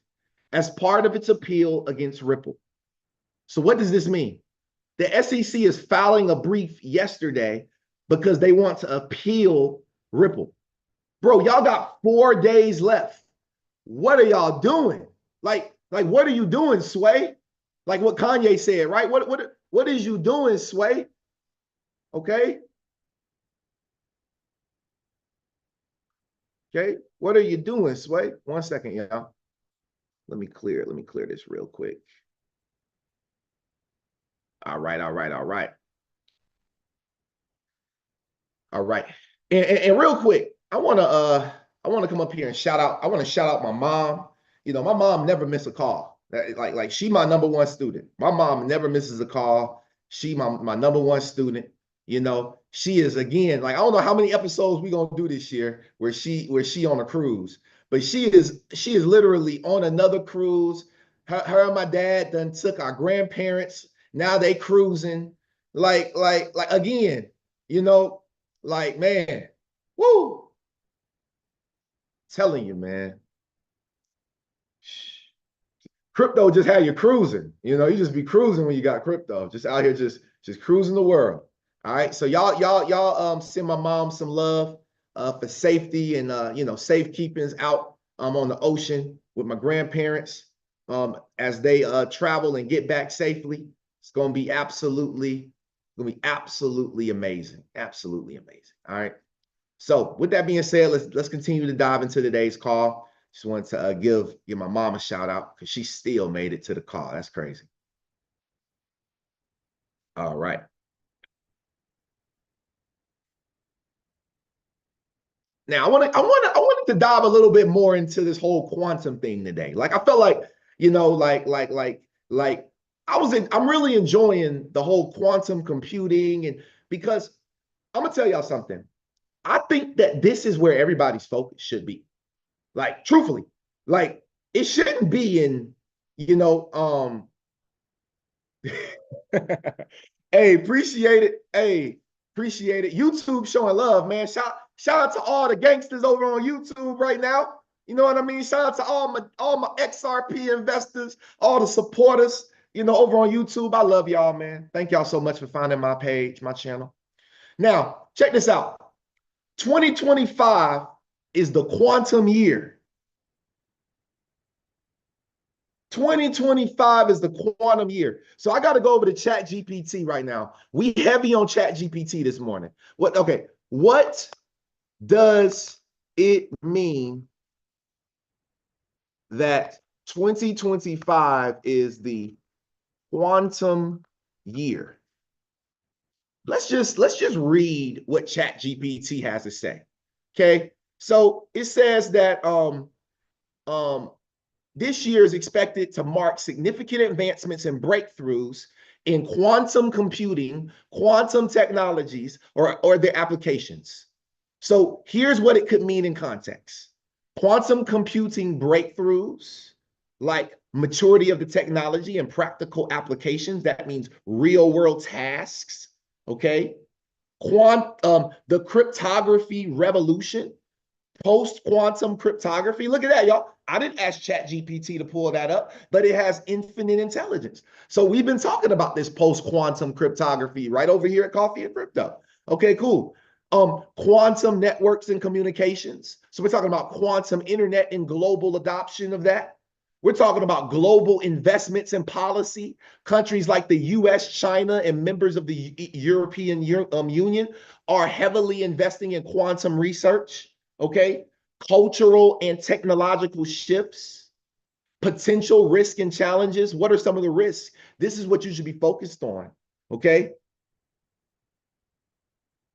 as part of its appeal against Ripple. So what does this mean? The SEC is filing a brief yesterday because they want to appeal Ripple. Bro, y'all got 4 days left. What are y'all doing? Like what are you doing, Sway? Like what Kanye said, right? What is you doing, Sway? Okay. Okay. What are you doing, Sway? 1 second, y'all. Let me clear this real quick. All right. And real quick, I want to come up here and shout out. I want to shout out my mom. You know, my mom never missed a call. Like she my number one student. My mom never misses a call. She my number one student. You know, she is, again, like, I don't know how many episodes we're gonna do this year where she on a cruise, but she is literally on another cruise. Her and my dad done took our grandparents. Now they cruising. Like again, you know, like, man, woo. Telling you, man. Crypto just had you cruising. You know, you just be cruising when you got crypto. Just out here just cruising the world. All right. So y'all send my mom some love for safety and you know, safekeepings out on the ocean with my grandparents as they travel and get back safely. It's gonna be absolutely amazing. Absolutely amazing. All right. So with that being said, let's continue to dive into today's call. Just wanted to give my mom a shout out because she still made it to the call. That's crazy. All right. Now I wanted to dive a little bit more into this whole quantum thing today. Like, I felt like, you know, like I'm really enjoying the whole quantum computing, and because I'm gonna tell y'all something. I think that this is where everybody's focus should be. Like, truthfully, like, it shouldn't be in, you know, hey, appreciate it. Hey, appreciate it. YouTube showing love, man. Shout out to all the gangsters over on YouTube right now. You know what I mean? Shout out to all my XRP investors, all the supporters, you know, over on YouTube. I love y'all, man. Thank y'all so much for finding my page, my channel. Now, check this out. 2025 is the quantum year. 2025 is the quantum year. So I got to go over to ChatGPT right now. We heavy on ChatGPT this morning. What does it mean that 2025 is the quantum year? Let's just read what ChatGPT has to say. Okay, so it says that this year is expected to mark significant advancements and breakthroughs in quantum computing, quantum technologies, or their applications. So here's what it could mean in context. Quantum computing breakthroughs, like maturity of the technology and practical applications, that means real world tasks, okay? The cryptography revolution, post-quantum cryptography. Look at that, y'all. I didn't ask ChatGPT to pull that up, but it has infinite intelligence. So we've been talking about this post-quantum cryptography right over here at Coffee and Crypto. Okay, cool. Quantum networks and communications. So we're talking about quantum internet and global adoption of that. We're talking about global investments and policy. Countries like the US, China, and members of the European Union are heavily investing in quantum research. Okay, cultural and technological shifts, potential risk and challenges. What are some of the risks? This is what you should be focused on. Okay.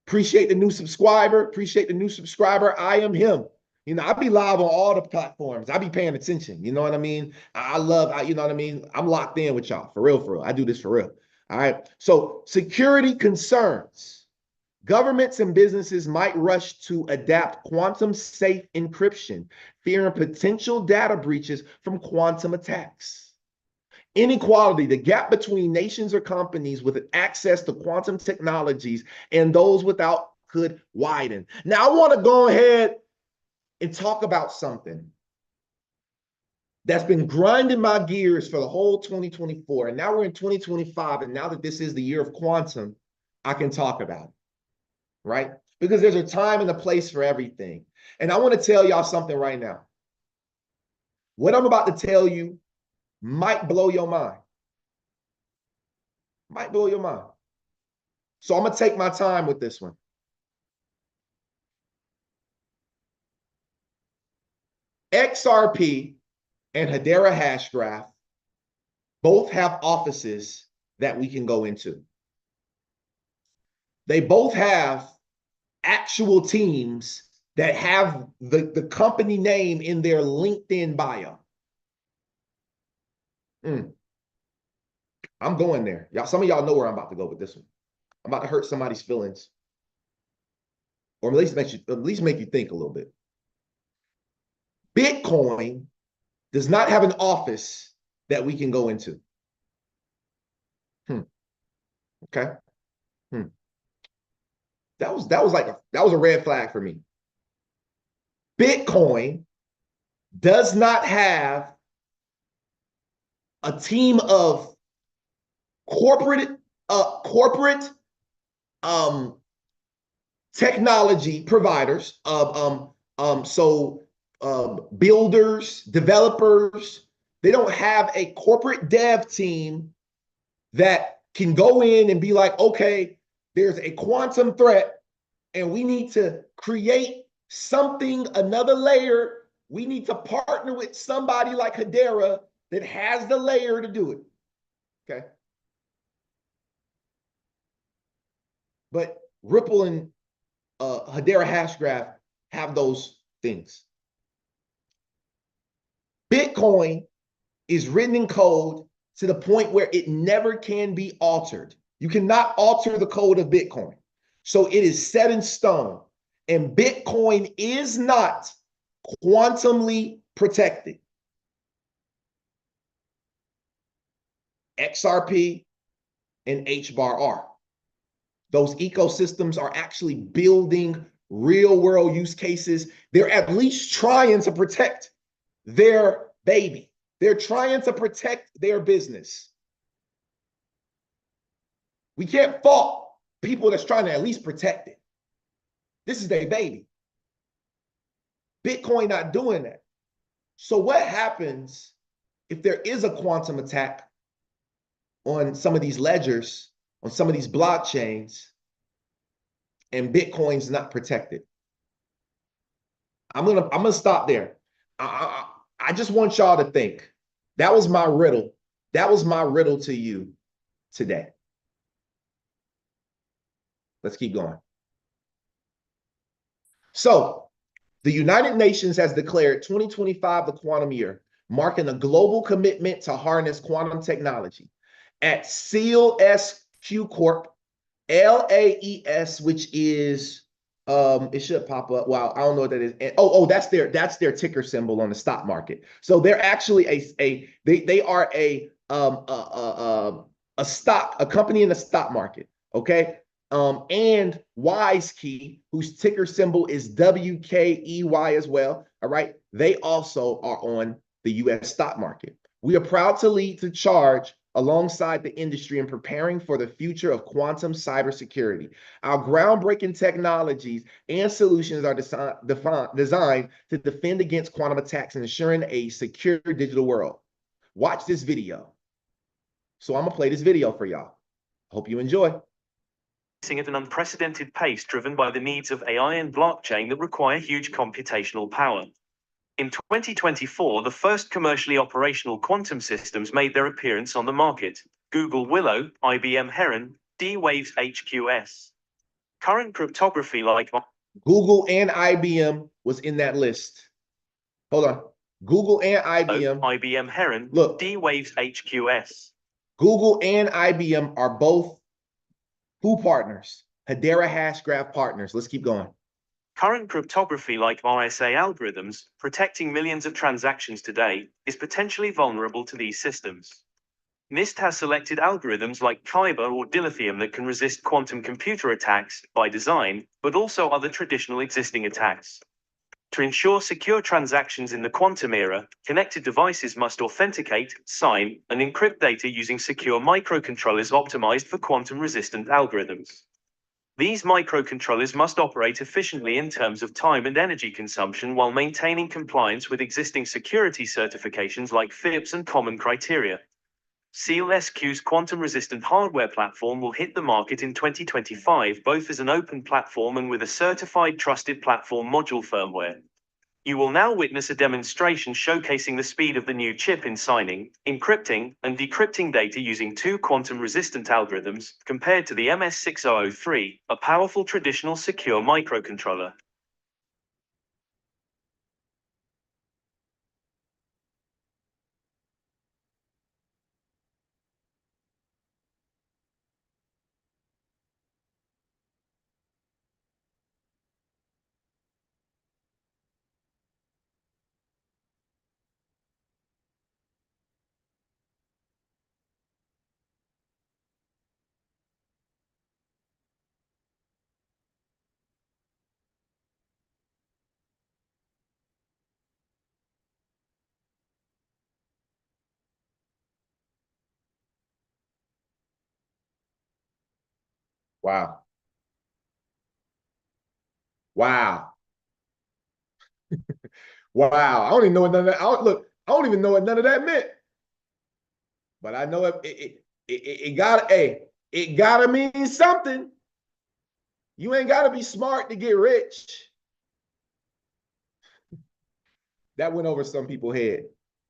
Appreciate the new subscriber. Appreciate the new subscriber. I am him. You know, I be live on all the platforms. I be paying attention. You know what I mean? I love, you know what I mean? I'm locked in with y'all. For real, for real. I do this for real. All right. So security concerns. Governments and businesses might rush to adapt quantum safe encryption, fearing potential data breaches from quantum attacks. Inequality, the gap between nations or companies with access to quantum technologies and those without could widen. Now, I want to go ahead and talk about something that's been grinding my gears for the whole 2024. And now we're in 2025. And now that this is the year of quantum, I can talk about it. Right? Because there's a time and a place for everything. And I want to tell y'all something right now. What I'm about to tell you might blow your mind. Might blow your mind. So I'm going to take my time with this one. XRP and Hedera Hashgraph both have offices that we can go into. They both have actual teams that have the company name in their LinkedIn bio. I'm going there. Y'all, some of y'all know where I'm about to go with this one. I'm about to hurt somebody's feelings. Or at least make you think a little bit. Bitcoin does not have an office that we can go into. Okay. That was a red flag for me. Bitcoin does not have a team of corporate technology providers of builders, developers. They don't have a corporate dev team that can go in and be like, okay, there's a quantum threat and we need to create something, another layer. We need to partner with somebody like Hedera that has the layer to do it. Okay. But Ripple and Hedera Hashgraph have those things. Bitcoin is written in code to the point where it never can be altered. You cannot alter the code of Bitcoin. So it is set in stone. And Bitcoin is not quantumly protected. XRP and HBAR are. Those ecosystems are actually building real world use cases. They're at least trying to protect their baby. They're trying to protect their business. We can't fault people that's trying to at least protect it. This is their baby. Bitcoin not doing that. So what happens if there is a quantum attack on some of these ledgers, on some of these blockchains, and Bitcoin's not protected? I'm gonna stop there. I just want y'all to think. That was my riddle. That was my riddle to you today. Let's keep going. So, the United Nations has declared 2025 the quantum year, marking a global commitment to harness quantum technology. At SEAL SQ Corp, LAES, which is it should pop up. Wow, I don't know what that is. And, that's their ticker symbol on the stock market. So they're actually they are a company in the stock market. Okay. And WiseKey, whose ticker symbol is WKEY as well. All right. They also are on the US stock market. We are proud to lead the charge alongside the industry in preparing for the future of quantum cybersecurity. Our groundbreaking technologies and solutions are designed to defend against quantum attacks and ensuring a secure digital world. Watch this video. So I'm gonna play this video for y'all. Hope you enjoy. At an unprecedented pace driven by the needs of AI and blockchain that require huge computational power. In 2024, the first commercially operational quantum systems made their appearance on the market: Google Willow, IBM Heron, D-Waves HQS. Current cryptography like Google and IBM was in that list. Hold on. Google and IBM. IBM Heron, look, D-Waves HQS. Google and IBM are both who partners? Hedera Hashgraph partners. Let's keep going. Current cryptography like RSA algorithms, protecting millions of transactions today, is potentially vulnerable to these systems. NIST has selected algorithms like Kyber or dilithium that can resist quantum computer attacks by design, but also other traditional existing attacks. To ensure secure transactions in the quantum era, connected devices must authenticate, sign, and encrypt data using secure microcontrollers optimized for quantum-resistant algorithms. These microcontrollers must operate efficiently in terms of time and energy consumption while maintaining compliance with existing security certifications like FIPS and common criteria. SEAL SQ's quantum-resistant hardware platform will hit the market in 2025, both as an open platform and with a certified trusted platform module firmware. You will now witness a demonstration showcasing the speed of the new chip in signing, encrypting, and decrypting data using two quantum-resistant algorithms, compared to the MS6003, a powerful traditional secure microcontroller. Wow. Wow. Wow. I don't even know what none of that. I don't even know what none of that meant. But I know it gotta mean something. You ain't gotta be smart to get rich. That went over some people's head.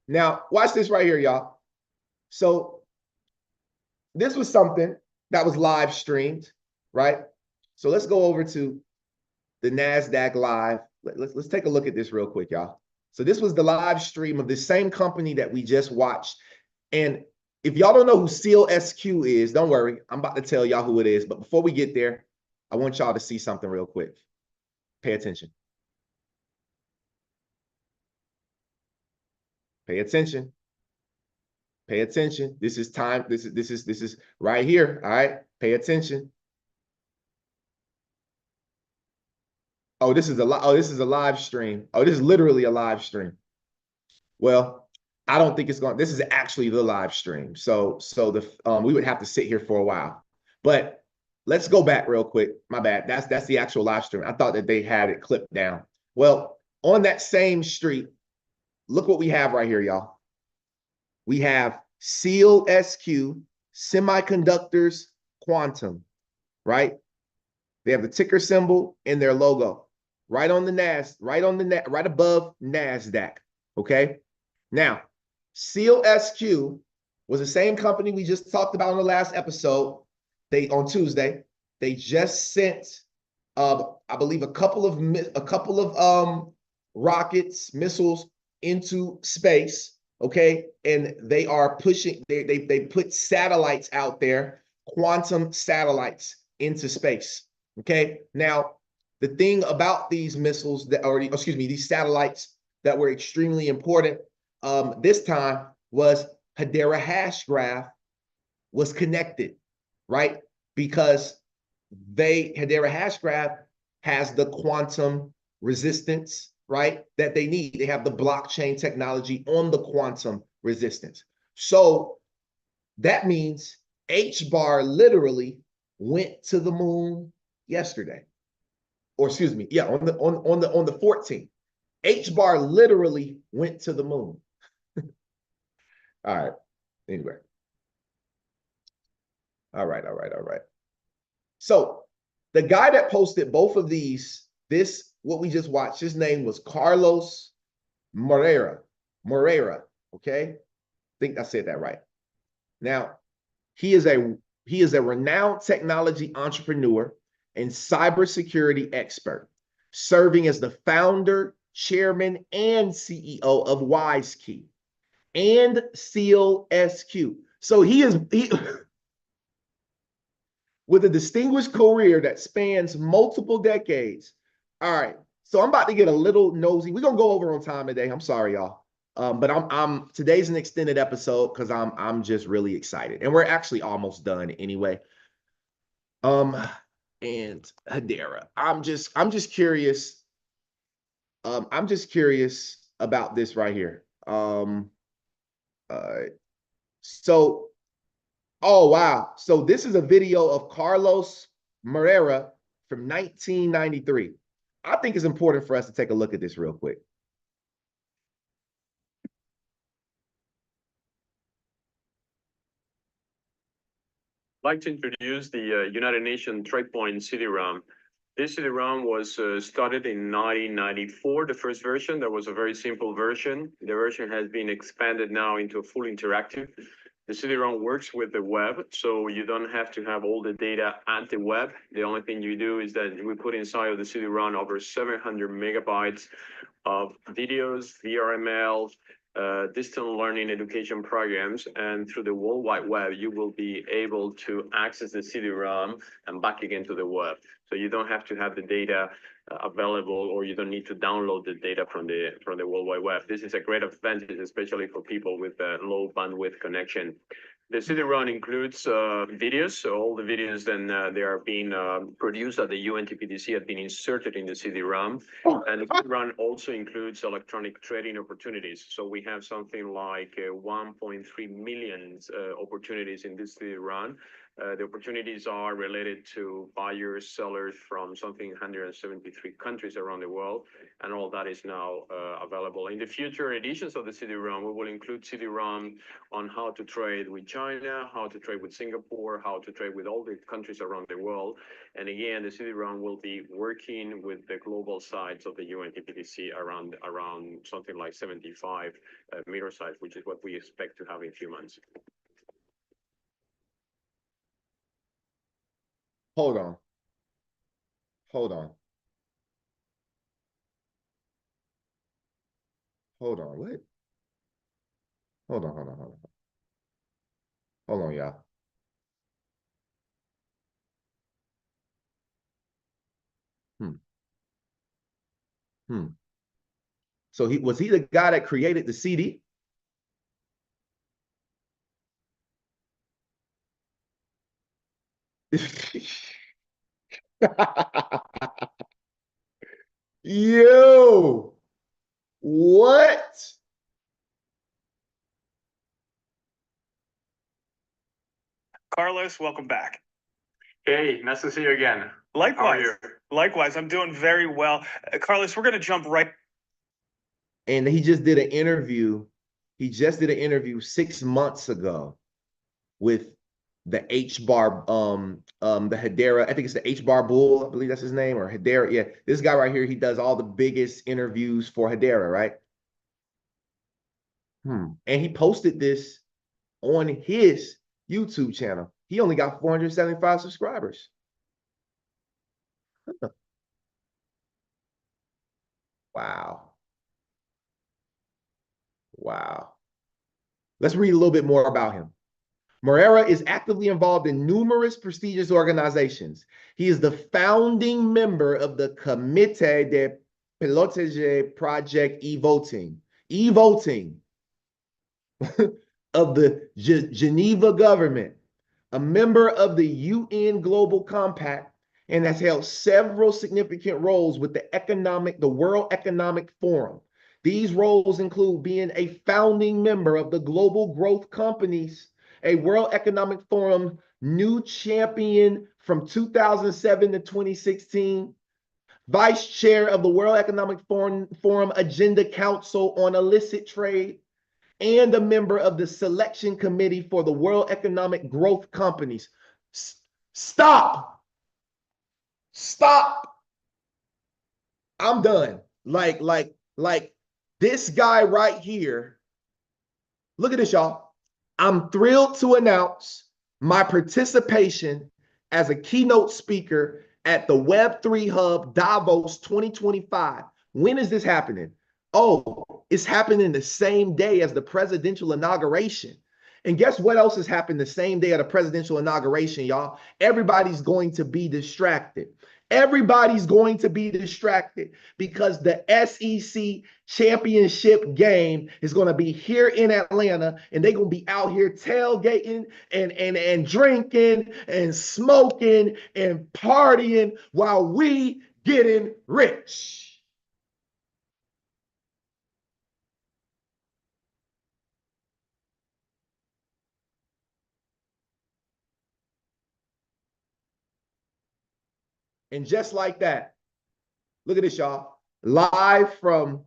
Now, watch this right here, y'all. So this was something that was live streamed, right? So let's go over to the NASDAQ Live. Let's take a look at this real quick, y'all. So this was the live stream of the same company that we just watched. And if y'all don't know who SEAL SQ is, don't worry. I'm about to tell y'all who it is. But before we get there, I want y'all to see something real quick. Pay attention. Pay attention. Pay attention. This is time. This is right here. All right. Pay attention. Oh, this is a live stream. Oh, this is literally a live stream. Well, I don't think it's going. This is actually the live stream. So we would have to sit here for a while. But let's go back real quick. My bad. That's the actual live stream. I thought that they had it clipped down. Well, on that same street, look what we have right here, y'all. We have SEAL SQ, Semiconductors Quantum, right? They have the ticker symbol in their logo. right on the right above NASDAQ. Okay. Now, Seal SQ was the same company we just talked about in the last episode. On Tuesday, they just sent, I believe, a couple of rockets, missiles into space. Okay, and they are pushing. They put satellites out there, quantum satellites into space. Okay, now the thing about these missiles these satellites that were extremely important this time was Hedera hash graph was connected, right? Because Hedera hash graph has the quantum resistance, right? That they need. They have the blockchain technology on the quantum resistance. So that means H-bar literally went to the moon yesterday. Or excuse me, yeah, on the 14th. H-bar literally went to the moon. All right. Anyway. All right. So the guy that posted both of these, what we just watched, his name was Carlos Moreira. Okay. I think I said that right. Now, he is a renowned technology entrepreneur and cybersecurity expert, serving as the founder, chairman, and CEO of WiseKey and Seal SQ. So he with a distinguished career that spans multiple decades. All right, so I'm about to get a little nosy. We're gonna go over on time today. I'm sorry, y'all. But today's an extended episode because I'm just really excited, and we're actually almost done anyway. And Hedera, I'm just curious. I'm just curious about this right here. So, oh wow! So this is a video of Carlos Moreira from 1993. I think it's important for us to take a look at this real quick. I'd like to introduce the United Nations Trade Point CD-ROM. This CD-ROM was started in 1994, the first version. That was a very simple version. The version has been expanded now into a full interactive. The CD-ROM works with the web, so you don't have to have all the data at the web. The only thing you do is that we put inside of the CD-ROM over 700 megabytes of videos, VRML, distant learning education programs, and through the World Wide Web, you will be able to access the CD-ROM and back again to the web. So you don't have to have the data available, or you don't need to download the data from the World Wide Web. This is a great advantage, especially for people with a low bandwidth connection. The CD-ROM includes videos, so all the videos then they are being produced at the UNTPDC have been inserted in the CD-ROM, and the CD-ROM also includes electronic trading opportunities. So we have something like 1.3 million opportunities in this CD-ROM. The opportunities are related to buyers, sellers from something 173 countries around the world, and all that is now available. In the future editions of the CD-ROM, we will include CD-ROM on how to trade with China, how to trade with Singapore, how to trade with all the countries around the world. And again, the CD-ROM will be working with the global sites of the UNTPDC around something like 75 meter sites, which is what we expect to have in a few months. Hold on. What? Hold on, y'all. So was he the guy that created the CD? Yo, what? Carlos, welcome back. Hey, nice to see you again. Likewise. Likewise, I'm doing very well. Carlos, we're going to jump right. And he just did an interview. He just did an interview 6 months ago with the H bar, the Hedera, I think it's the H bar bull, I believe that's his name, or Hedera. Yeah, this guy right here, he does all the biggest interviews for Hedera, right? And he posted this on his YouTube channel. He only got 475 subscribers. Wow. Wow. Let's read a little bit more about him. Moreira is actively involved in numerous prestigious organizations. He is the founding member of the Comité de Pilotage Project e-voting of the Geneva government, a member of the UN Global Compact, and has held several significant roles with the World Economic Forum. These roles include being a founding member of the Global Growth Companies, a World Economic Forum new champion from 2007 to 2016, vice chair of the World Economic Forum Agenda Council on Illicit Trade, and a member of the selection committee for the World Economic Growth Companies. Stop. Stop. I'm done. Like this guy right here. Look at this, y'all. I'm thrilled to announce my participation as a keynote speaker at the Web3 Hub Davos 2025. When is this happening? Oh, it's happening the same day as the presidential inauguration. And guess what else has happened the same day of the presidential inauguration, y'all? Everybody's going to be distracted. Everybody's going to be distracted because the SEC championship game is going to be here in Atlanta, and they're going to be out here tailgating and drinking and smoking and partying while we getting rich. And just like that, look at this, y'all. Live from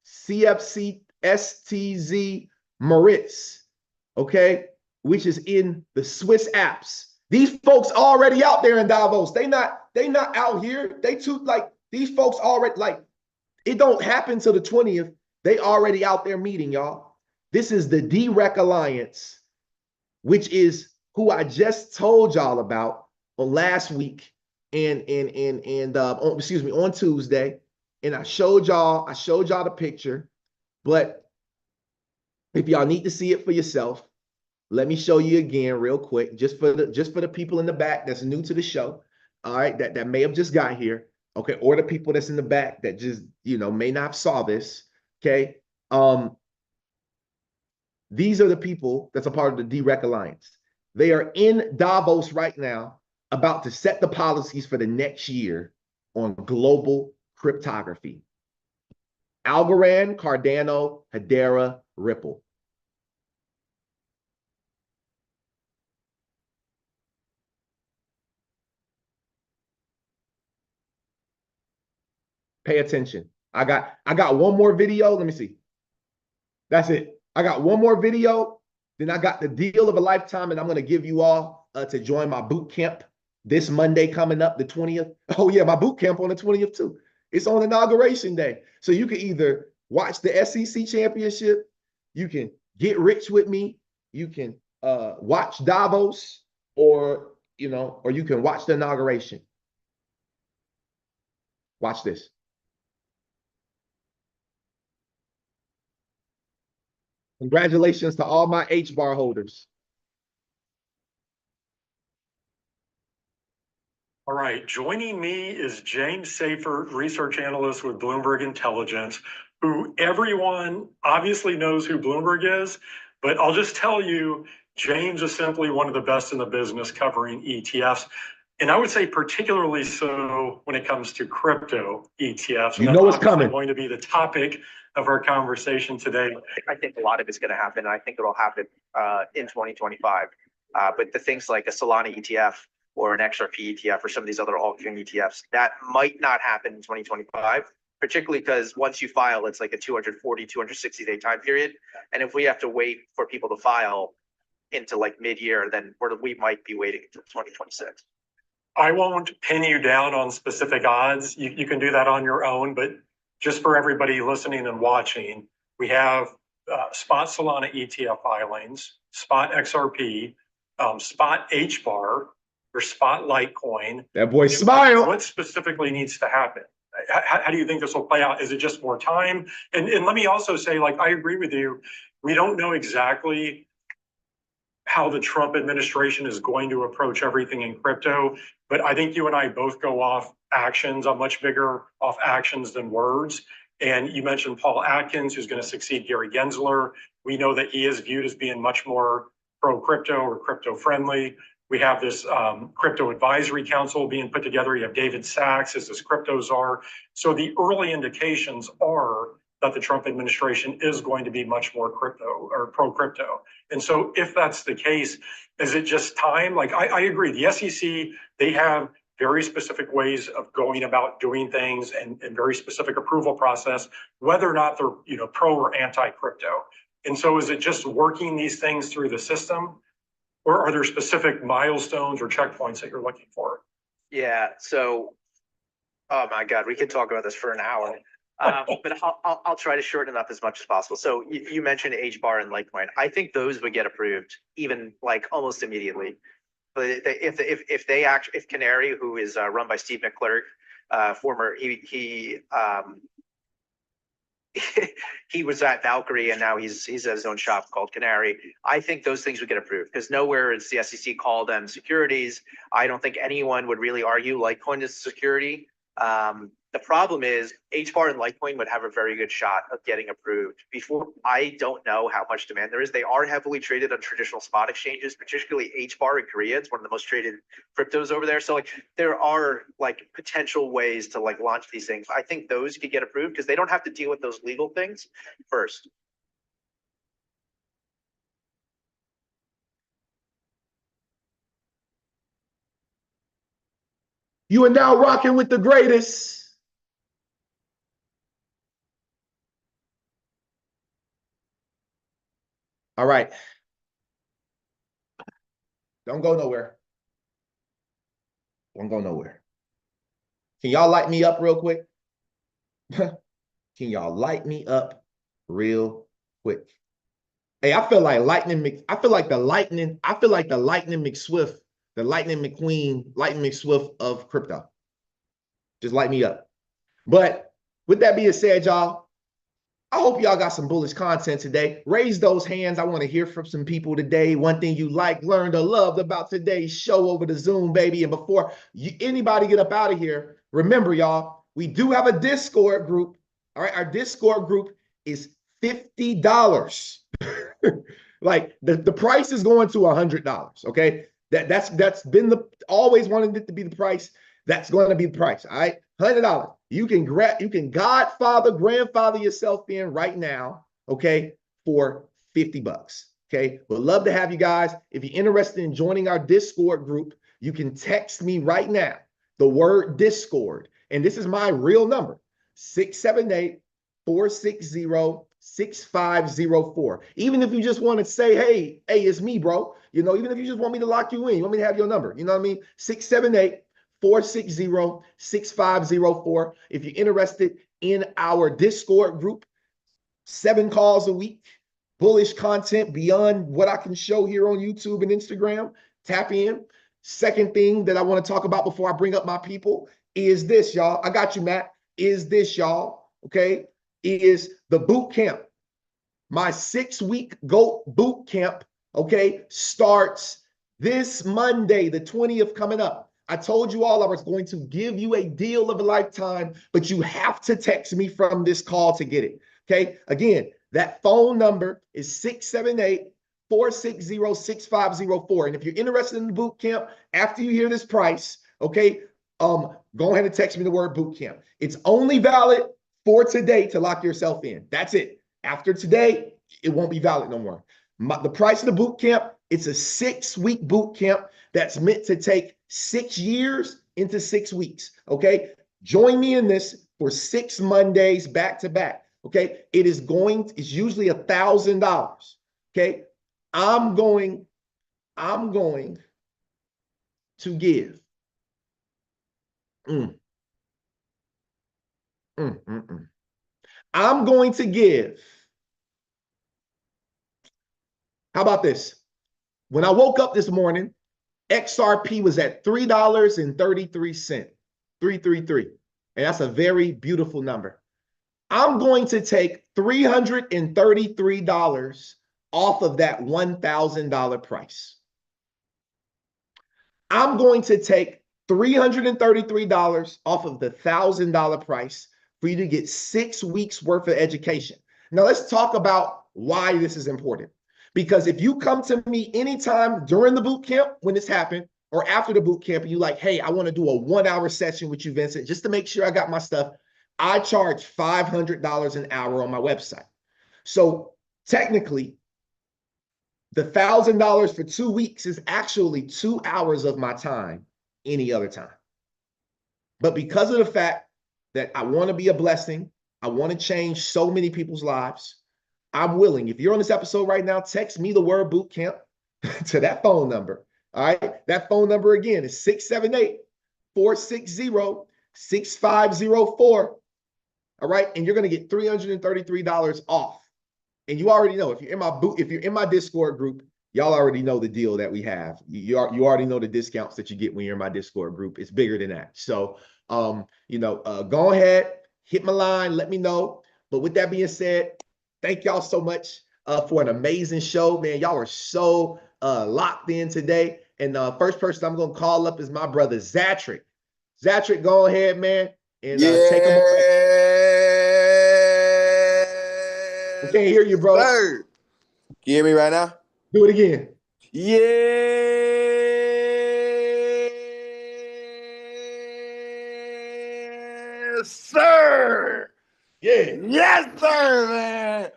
CFC STZ Moritz, okay, which is in the Swiss Alps. These folks already out there in Davos. They not out here. These folks already, it don't happen till the 20th. They already out there meeting, y'all. This is the DREC Alliance, which is who I just told y'all about on last week on Tuesday. And I showed y'all the picture. But if y'all need to see it for yourself, let me show you again real quick, just for the people in the back that's new to the show, all right, that may have just got here, okay, or the people that's in the back that just, may not have saw this, okay. These are the people that's a part of the DREC Alliance. They are in Davos right now, about to set the policies for the next year on global cryptography. Algorand, Cardano, Hedera, Ripple. Pay attention. I got one more video. Let me see. That's it. I got one more video. Then I got the deal of a lifetime, and I'm going to give you all to join my boot camp this Monday coming up, the 20th. Oh, yeah, my boot camp on the 20th, too. It's on Inauguration Day. So you can either watch the SEC championship, you can get rich with me, you can watch Davos, or you can watch the inauguration. Watch this. Congratulations to all my H-bar holders. All right, joining me is James Safer, research analyst with Bloomberg Intelligence, who everyone obviously knows who Bloomberg is, but I'll just tell you, James is simply one of the best in the business covering ETFs. And I would say particularly so when it comes to crypto ETFs. You know what's coming. Going to be the topic of our conversation today. I think a lot of it's going to happen. I think it'll happen in 2025. But the things like a Solana ETF or an XRP ETF or some of these other altcoin ETFs, that might not happen in 2025, particularly because once you file, it's like a 240, 260 day time period. And if we have to wait for people to file, into like mid-year, then we might be waiting until 2026. I won't pin you down on specific odds. You can do that on your own, but just for everybody listening and watching, we have spot Solana ETF filings, spot XRP, spot HBAR, or spot Litecoin. That boy smile. What specifically needs to happen? How do you think this will play out? Is it just more time? And let me also say, like, I agree with you. We don't know exactly how the Trump administration is going to approach everything in crypto, but I think you and I both go off actions. I'm much bigger off actions than words. And you mentioned Paul Atkins, who's going to succeed Gary Gensler. We know that he is viewed as being much more pro-crypto or crypto-friendly. We have this crypto advisory council being put together. You have David Sachs as this crypto czar. So the early indications are that the Trump administration is going to be much more crypto or pro-crypto. And so if that's the case, is it just time? Like, I agree, the SEC, they have very specific ways of going about doing things and very specific approval process, whether or not they're pro or anti-crypto. And so is it just working these things through the system? Or are there specific milestones or checkpoints that you're looking for? Yeah, so, oh my God, we could talk about this for an hour. But I'll try to shorten it up as much as possible. So you mentioned HBAR and Litecoin. I think those would get approved even like almost immediately. But if Canary, who is run by Steve McClurg, former he was at Valkyrie and now he's at his own shop called Canary. I think those things would get approved because nowhere is the SEC called them securities. I don't think anyone would really argue Litecoin is security. The problem is HBAR and Litecoin would have a very good shot of getting approved before. I don't know how much demand there is. They are heavily traded on traditional spot exchanges, particularly HBAR in Korea. It's one of the most traded cryptos over there. So like there are like potential ways to like launch these things. I think those could get approved because they don't have to deal with those legal things first. You are now rocking with the greatest. All right. Don't go nowhere. Don't go nowhere. Can y'all light me up real quick? Can y'all light me up real quick? Hey, I feel like I feel like the Lightning McSwift, the Lightning McQueen, Lightning McSwift of crypto. Just light me up. But with that being said, y'all, I hope y'all got some bullish content today. Raise those hands. I want to hear from some people today. One thing you like, learned, or loved about today's show over the Zoom, baby. And before anybody get up out of here, remember, y'all, we do have a Discord group. All right, our Discord group is $50. Like the price is going to $100. Okay, that's been always wanted it to be the price. That's going to be the price. All right, $100. You can grandfather yourself in right now, okay, for $50. Okay, would love to have you guys. If you're interested in joining our Discord group, you can text me right now the word Discord, and this is my real number: 678-460-6504. Even if you just want to say, hey, it's me, bro. Even if you just want me to lock you in, you want me to have your number. You know what I mean? 678-460-6504. If you're interested in our Discord group, 7 calls a week, bullish content beyond what I can show here on YouTube and Instagram, tap in. Second thing that I want to talk about before I bring up my people is this, y'all. I got you, Matt. Is this, y'all, okay? Is the boot camp. My 6-week GOAT boot camp, okay, starts this Monday, the 20th, coming up. I told you all I was going to give you a deal of a lifetime, but you have to text me from this call to get it, okay? Again, that phone number is 678-460-6504. And if you're interested in the boot camp, after you hear this price, okay, go ahead and text me the word boot camp. It's only valid for today to lock yourself in. That's it. After today, it won't be valid no more. The price of the boot camp, it's a 6-week boot camp that's meant to take 6 years into 6 weeks, okay? Join me in this for 6 Mondays back to back, okay? It's usually $1,000, okay? I'm going I'm going to give. I'm going to give. How about this? When I woke up this morning, XRP was at $3.33. 333. And that's a very beautiful number. I'm going to take $333 off of that $1,000 price. I'm going to take $333 off of the $1,000 price for you to get 6 weeks worth of education. Now let's talk about why this is important. Because if you come to me anytime during the boot camp when this happened, or after the boot camp, and you're like, hey, I want to do a 1-hour session with you, Vincent, just to make sure I got my stuff, I charge $500 an hour on my website. So technically, the $1,000 for 2 weeks is actually 2 hours of my time any other time. But because of the fact that I want to be a blessing, I want to change so many people's lives, I'm willing. If you're on this episode right now, text me the word boot camp to that phone number. All right. That phone number again is 678-460-6504. All right. And you're going to get $333 off. And you already know, if you're in my Discord group, y'all already know the deal that we have. You already know the discounts that you get when you're in my Discord group. It's bigger than that. So, go ahead, hit my line, let me know. But with that being said, thank y'all so much for an amazing show, man. Y'all are so locked in today. And first person I'm going to call up is my brother, Zatrick. Zatrick, go ahead, man, and take him away. I can't hear you, bro. Sir. Can you hear me right now? Do it again. Yes, sir. Yeah. Yes, sir, man.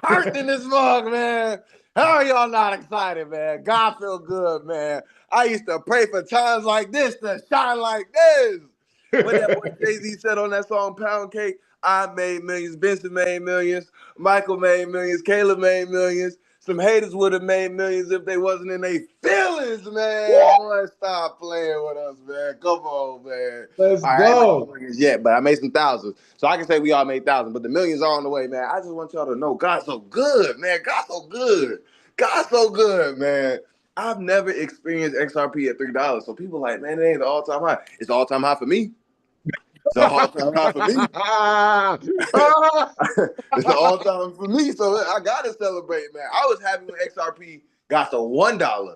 Perked in this mug, man. How are y'all not excited, man? God feel good, man. I used to pray for times like this to shine like this. What that boy Jay-Z said on that song, Pound Cake, I made millions, Benson made millions, Michael made millions, Caleb made millions. Some haters would have made millions if they wasn't in their feelings, man. Yeah. Boy, stop playing with us, man. Come on, man. Let's All right, I ain't made go. millions yet, but I made some thousands. So I can say we all made thousands, but the millions are on the way, man. I just want y'all to know God's so good, man. God's so good. God's so good, man. I've never experienced XRP at $3. So people like, man, it ain't the all-time high. It's the all-time high for me. It's the all-time high for me. It's the all-time for me. So I gotta celebrate, man. I was happy when XRP got to $1.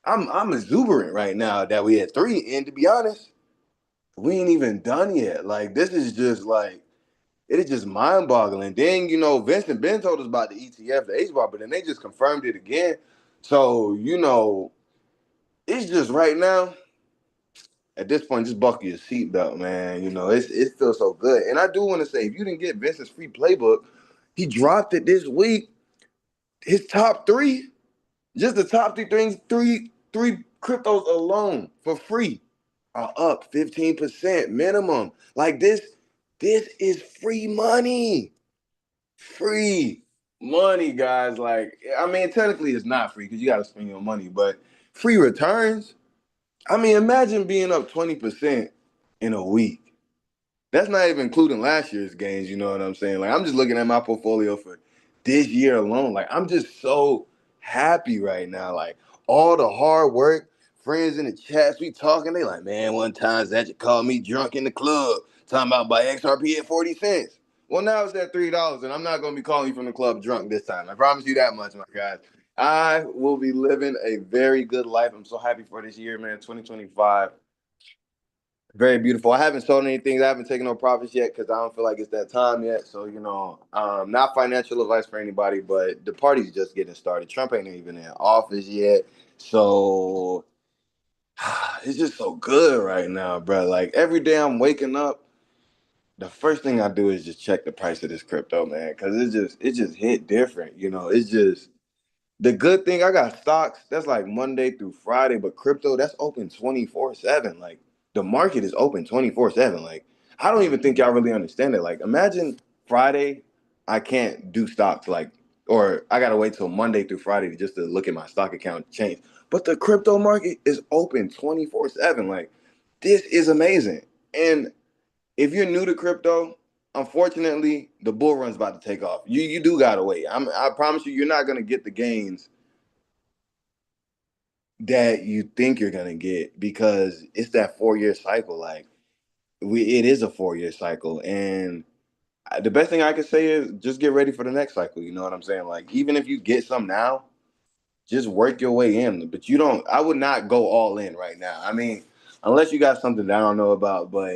I'm exuberant right now that we at 3. And to be honest, we ain't even done yet. Like, this is just like, it is just mind-boggling. Then, Vincent Ben told us about the ETF, the H-bar, but then they just confirmed it again. So, it's just right now, at this point, just buckle your seatbelt, man. It feels so good. And I do want to say, if you didn't get Vincent's free playbook, he dropped it this week. His top 3, just the top 3 things, three cryptos alone for free are up 15% minimum. Like this is free money. Free money, guys. Like, I mean, technically it's not free because you got to spend your money, but free returns. I mean, imagine being up 20% in a week. That's not even including last year's gains, you know what I'm saying? Like, I'm just looking at my portfolio for this year alone. Like, I'm just so happy right now. Like, all the hard work, friends in the chats, we talking, they like, man, one time Zach called me drunk in the club, talking about buy XRP at 40 cents. Well, now it's at $3, and I'm not going to be calling you from the club drunk this time. I promise you that much, my guys. I will be living a very good life. I'm so happy for this year, man, 2025. Very beautiful. I haven't sold anything. I haven't taken no profits yet because I don't feel like it's that time yet. So, not financial advice for anybody, but the party's just getting started. Trump ain't even in office yet. So it's just so good right now, bro. Like, every day I'm waking up, the first thing I do is just check the price of this crypto, man, because it just hit different. It's just the good thing. I got stocks that's like Monday through Friday, but crypto that's open 24/7. Like, the market is open 24/7. Like, I don't even think y'all really understand it. Like, imagine Friday, I can't do stocks, like, or I gotta wait till Monday through Friday just to look at my stock account change. but the crypto market is open 24/7. Like, this is amazing. And if you're new to crypto, unfortunately, the bull run's about to take off. You do gotta wait. I promise you, you're not gonna get the gains that you think you're gonna get because it's that 4-year cycle. Like, it is a 4-year cycle, and the best thing I can say is just get ready for the next cycle. You know what I'm saying? Like, even if you get some now, just work your way in. But I would not go all in right now. I mean, unless you got something that I don't know about, but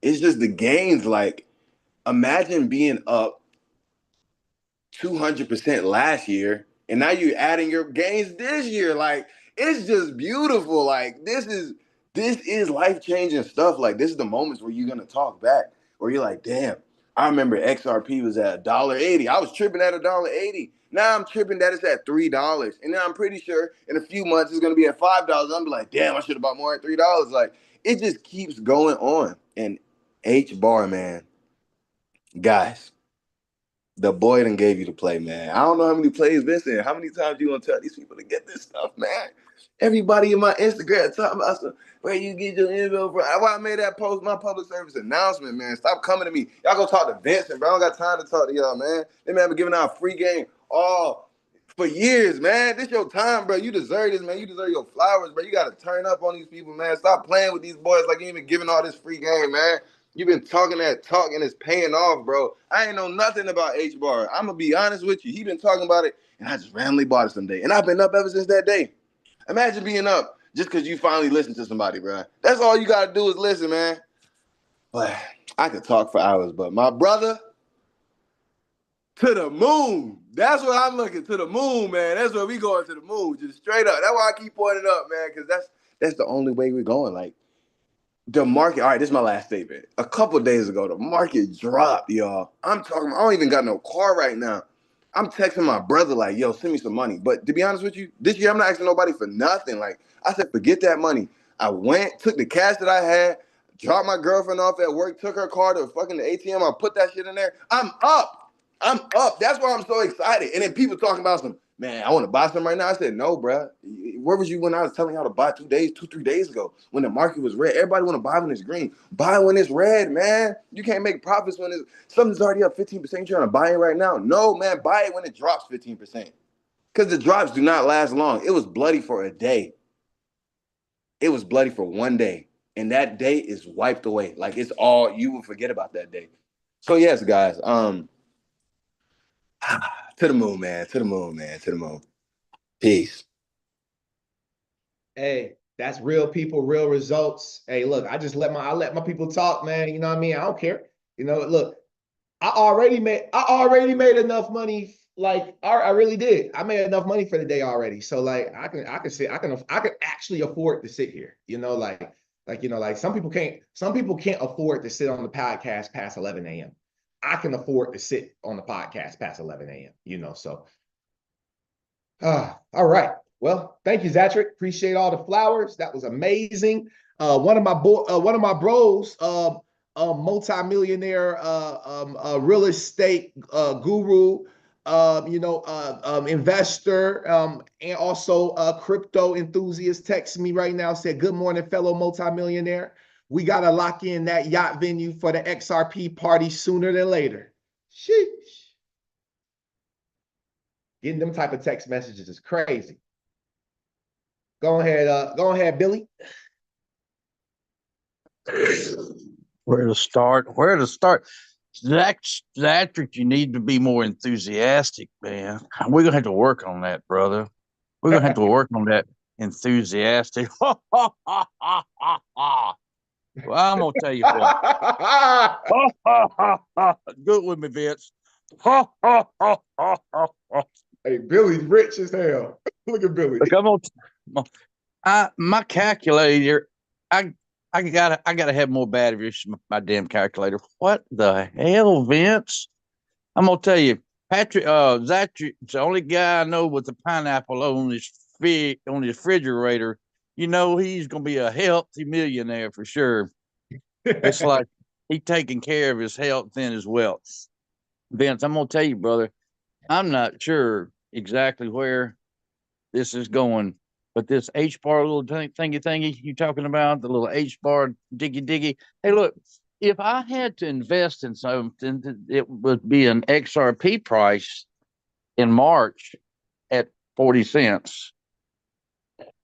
it's just the gains. Like, imagine being up 200% last year, and now you're adding your gains this year. Like, it's just beautiful. Like, this is life-changing stuff. Like, this is the moments where you're gonna talk back, where you're like, damn, I remember XRP was at $1.80. I was tripping at $1.80. Now I'm tripping that it's at $3. And then I'm pretty sure in a few months it's gonna be at $5. I'm be like, damn, I should have bought more at $3. Like, it just keeps going on. And H bar, man, guys, the boy done gave you the play, man. I don't know how many plays this in. How many times you gonna tell these people to get this stuff, man? Everybody in my Instagram talking about some, where you get your info from. That's why I made that post, my public service announcement, man. Stop coming to me. Y'all go talk to Vincent, bro. I don't got time to talk to y'all, man. They man been giving out a free game all for years, man. This your time, bro. You deserve this, man. You deserve your flowers, bro. You gotta turn up on these people, man. Stop playing with these boys like you ain't been giving all this free game, man. You've been talking that talk and it's paying off, bro. I ain't know nothing about H-Bar. I'm going to be honest with you. He been talking about it, and I just randomly bought it someday. And I've been up ever since that day. Imagine being up just because you finally listen to somebody, bro. That's all you got to do is listen, man. But I could talk for hours, but my brother, to the moon. That's what I'm looking, to the moon, man. That's where we going, to the moon, just straight up. That's why I keep pointing up, man, because that's the only way we're going. Like, the market, all right, this is my last statement. A couple days ago, the market dropped, y'all. I'm talking, I don't even got no car right now. I'm texting my brother like, yo, send me some money. But to be honest with you, this year I'm not asking nobody for nothing. Like, I said, forget that money. I went, took the cash that I had, dropped my girlfriend off at work, took her car to fucking the ATM. I put that shit in there. I'm up. I'm up. That's why I'm so excited. And then people talking about some, man, I want to buy some right now. I said, no, bro. Where was you when I was telling y'all to buy 3 days ago when the market was red? Everybody want to buy when it's green. Buy when it's red, man. You can't make profits when something's already up 15%. You're trying to buy it right now? No, man. Buy it when it drops 15%. Because the drops do not last long. It was bloody for a day. It was bloody for one day. And that day is wiped away. Like, it's all, you will forget about that day. So yes, guys, to the moon, man. To the moon, man. To the moon. Peace. Hey, that's real people, real results. Hey, look, I let my people talk, man. You know what I mean? I don't care. You know, look, I already made enough money. Like, I really did. I made enough money for the day already. So like, I can actually afford to sit here. You know, like some people can't afford to sit on the podcast past 11 a.m. I can afford to sit on the podcast past 11 a.m. You know, so all right. Well, thank you, Zatrick. Appreciate all the flowers. That was amazing. One of my bros, multi-millionaire, real estate guru, investor, and also a crypto enthusiast, texted me right now. Said, "Good morning, fellow multi-millionaire. We gotta lock in that yacht venue for the XRP party sooner than later." Sheesh. Getting them type of text messages is crazy. Go ahead, Billy. Where to start? Where to start? Zatrick, you need to be more enthusiastic, man. We're gonna have to work on that, brother. We're gonna have to work on that enthusiastic. Well, I'm gonna tell you what. Good with me, Vince. Hey, Billy's rich as hell. Look at Billy. Look, my calculator, I gotta have more batteries. My damn calculator. What the hell, Vince? I'm gonna tell you, Patrick. Zatrick's the only guy I know with a pineapple on his refrigerator. You know he's gonna be a healthy millionaire for sure. It's like he's taking care of his health and his wealth. Vince, I'm gonna tell you, brother, I'm not sure exactly where this is going But this H bar little thingy you talking about, the little H bar diggy. Hey, look, if I had to invest in something, it would be an XRP price in March at 40 cents.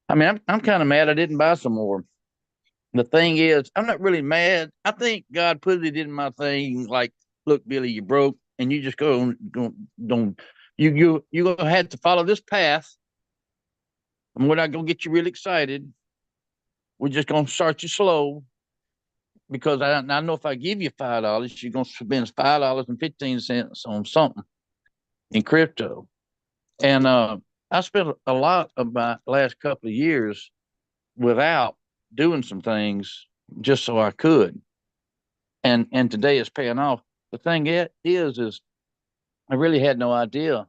I mean, I'm kind of mad I didn't buy some more. The thing is, I'm not really mad. I think God put it in my thing. Like, look, Billy, you broke, and you just don't. You gonna have to follow this path, and we're not gonna get you really excited. We're just gonna start you slow, because I know if I give you $5, you're gonna spend $5.15 on something in crypto. And I spent a lot of my last couple of years without doing some things just so I could. And today it's paying off. The thing is I really had no idea.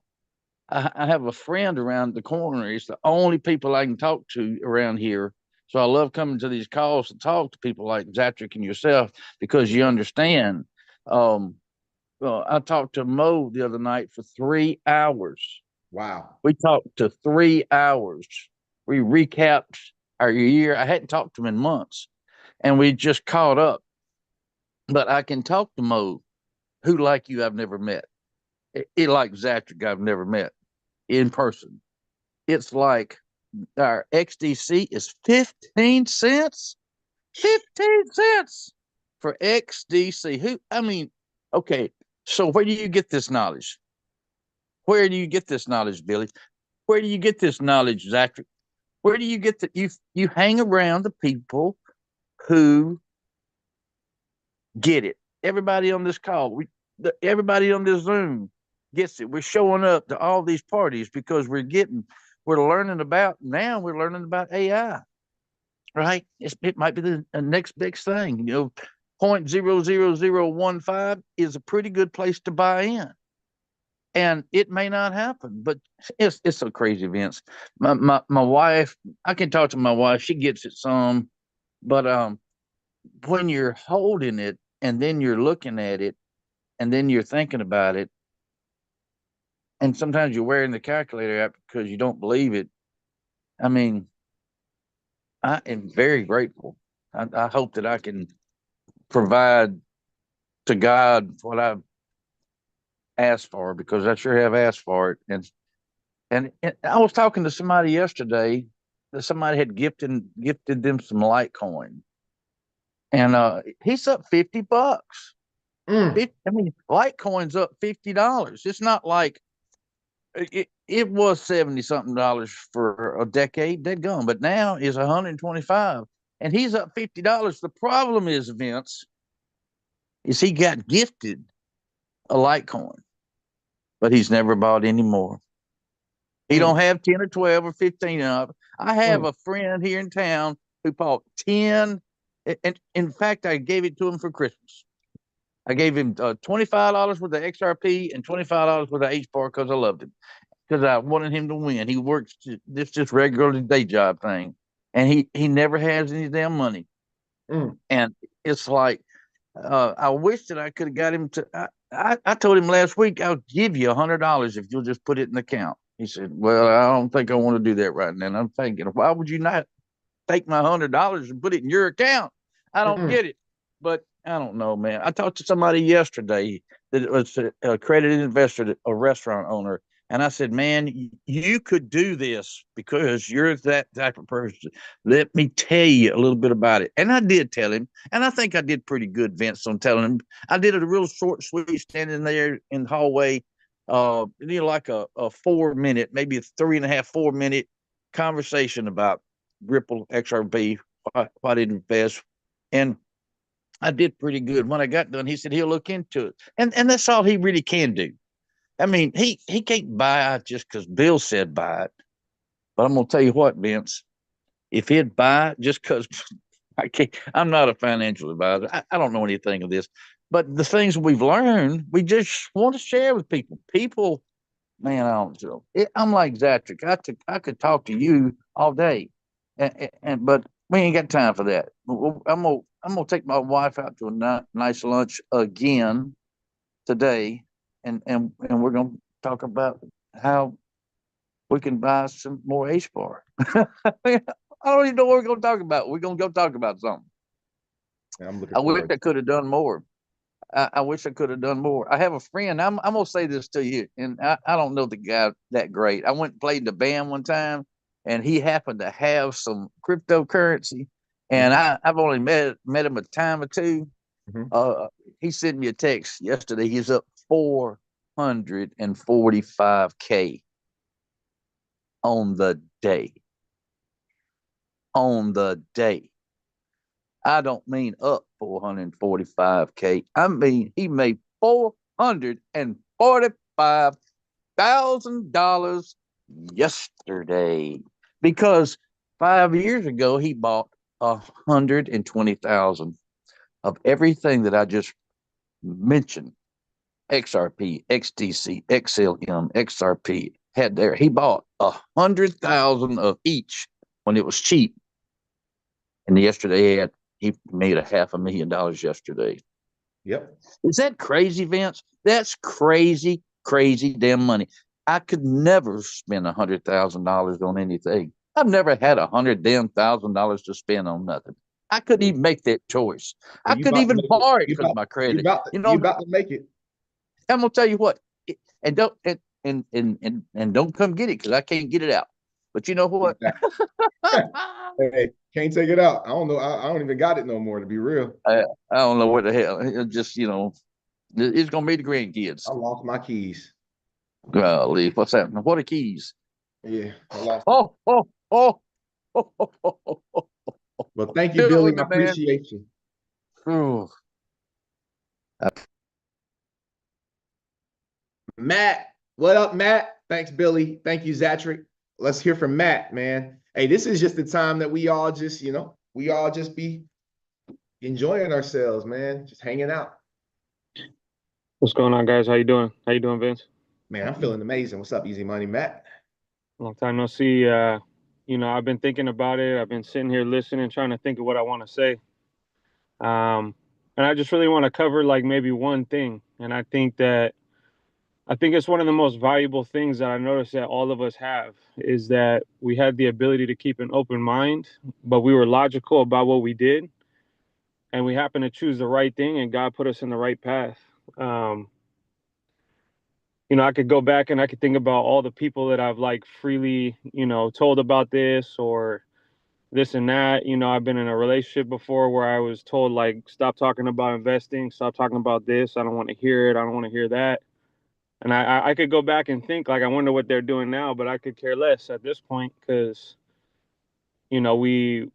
I have a friend around the corner. It's the only people I can talk to around here. So I love coming to these calls to talk to people like Zatrick and yourself, because you understand. Well, I talked to Mo the other night for 3 hours. Wow. We talked to 3 hours. We recapped our year. I hadn't talked to him in months, and we just caught up. But I can talk to Mo, who, like you, I've never met. It like Zatrick, I've never met in person. It's like our XDC is 15 cents. 15 cents for XDC. Okay, so where do you get this knowledge? Where do you get this knowledge, Billy? Where do you get this knowledge, Zatrick? Where do you get that? You hang around the people who get it. Everybody on this call, everybody on this Zoom gets it. We're showing up to all these parties because we're learning about AI, right? It might be the next big thing. 0.00015 is a pretty good place to buy in. And it may not happen, but it's so crazy, Vince. My wife, I can talk to my wife. She gets it some, but when you're holding it and then you're looking at it and then you're thinking about it, and sometimes you're wearing the calculator out because you don't believe it. I mean, I am very grateful. I hope that I can provide to God what I've asked for, because I sure have asked for it. And I was talking to somebody yesterday that somebody had gifted them some Litecoin, and he's up $50. Litecoin's up $50. It's not like it was 70 something dollars for a decade, dead gone, but now is 125, and he's up $50. The problem is, Vince, is he got gifted a Litecoin, but he's never bought any more. He don't have 10 or 12 or 15 up. I have a friend here in town who bought 10, and in fact, I gave it to him for Christmas. I gave him $25 worth of XRP and $25 worth of HBAR because I loved him, because I wanted him to win. He works this just regular day job thing, and he never has any damn money. And it's like, I wish that I could have got him to. I told him last week, I'll give you $100 if you'll just put it in the account. He said, well, I don't think I want to do that right now. And I'm thinking, why would you not take my $100 and put it in your account? I don't get it. But I don't know, man. I talked to somebody yesterday that was a accredited investor, a restaurant owner. And I said, man, you could do this because you're that type of person. Let me tell you a little bit about it. And I did tell him. And I think I did pretty good, Vince, on telling him. I did it a real short, sweet, standing there in the hallway. Like a 4-minute, maybe a 3.5, 4-minute conversation about Ripple, XRP, why didn't invest. And I did pretty good. When I got done, he said he'll look into it. And that's all he really can do. I mean, he can't buy it just because Bill said buy it. But I'm going to tell you what, Vince, if he'd buy it just because I'm not a financial advisor. I don't know anything of this. But the things we've learned, we just want to share with people. People, man, I don't know. I'm like Zatrick. I could talk to you all day, but we ain't got time for that. I'm gonna take my wife out to a nice lunch again today, and we're gonna talk about how we can buy some more HBAR. I don't even know what we're going to talk about. We're going to go talk about something. I'm looking I wish forward. I could have done more. I wish I could have done more. I have a friend. I'm gonna say this to you, and I don't know the guy that great. I went and played the band one time, and he happened to have some cryptocurrency, and I've only met him a time or two. He sent me a text yesterday. He's up 445K on the day. On the day. I don't mean up 445K. I mean he made $445,000 yesterday because 5 years ago he bought 120,000 of everything that I just mentioned. XRP, XTC, XLM, XRP had there. He bought 100,000 of each when it was cheap. And yesterday he made $500,000 yesterday. Yep. Is that crazy, Vince? That's crazy, crazy damn money. I could never spend $100,000 on anything. I've never had $100,000 to spend on nothing. I couldn't even make that choice. I couldn't even borrow it because of my credit. You about to make it. I'm gonna tell you what, and don't don't come get it because I can't get it out. But you know what? Hey, can't take it out. I don't know. I don't even got it no more, to be real. I don't know what the hell. It just it's gonna be the grandkids. I lost my keys. Golly, what's happening? What are keys? Yeah, I lost. Oh. Well, thank you, Billy. I appreciate you. Matt, what up, Matt? Thanks, Billy. Thank you, Zatrick. Let's hear from Matt, man. Hey, this is just the time that we all just, we all just be enjoying ourselves, man. Just hanging out. What's going on, guys? How you doing? How you doing, Vince? Man, I'm feeling amazing. What's up, Easy Money, Matt? Long time no see. I've been thinking about it. I've been sitting here listening, trying to think of what I want to say. And I just really want to cover like maybe one thing. And I think it's one of the most valuable things that I noticed that all of us have is that we had the ability to keep an open mind, but we were logical about what we did. And we happened to choose the right thing, and God put us in the right path. I could go back and I could think about all the people that I've like freely, told about this or this and that. I've been in a relationship before where I was told like, stop talking about investing, stop talking about this. I don't want to hear it. I don't want to hear that. And I could go back and think like, I wonder what they're doing now, but I could care less at this point because, we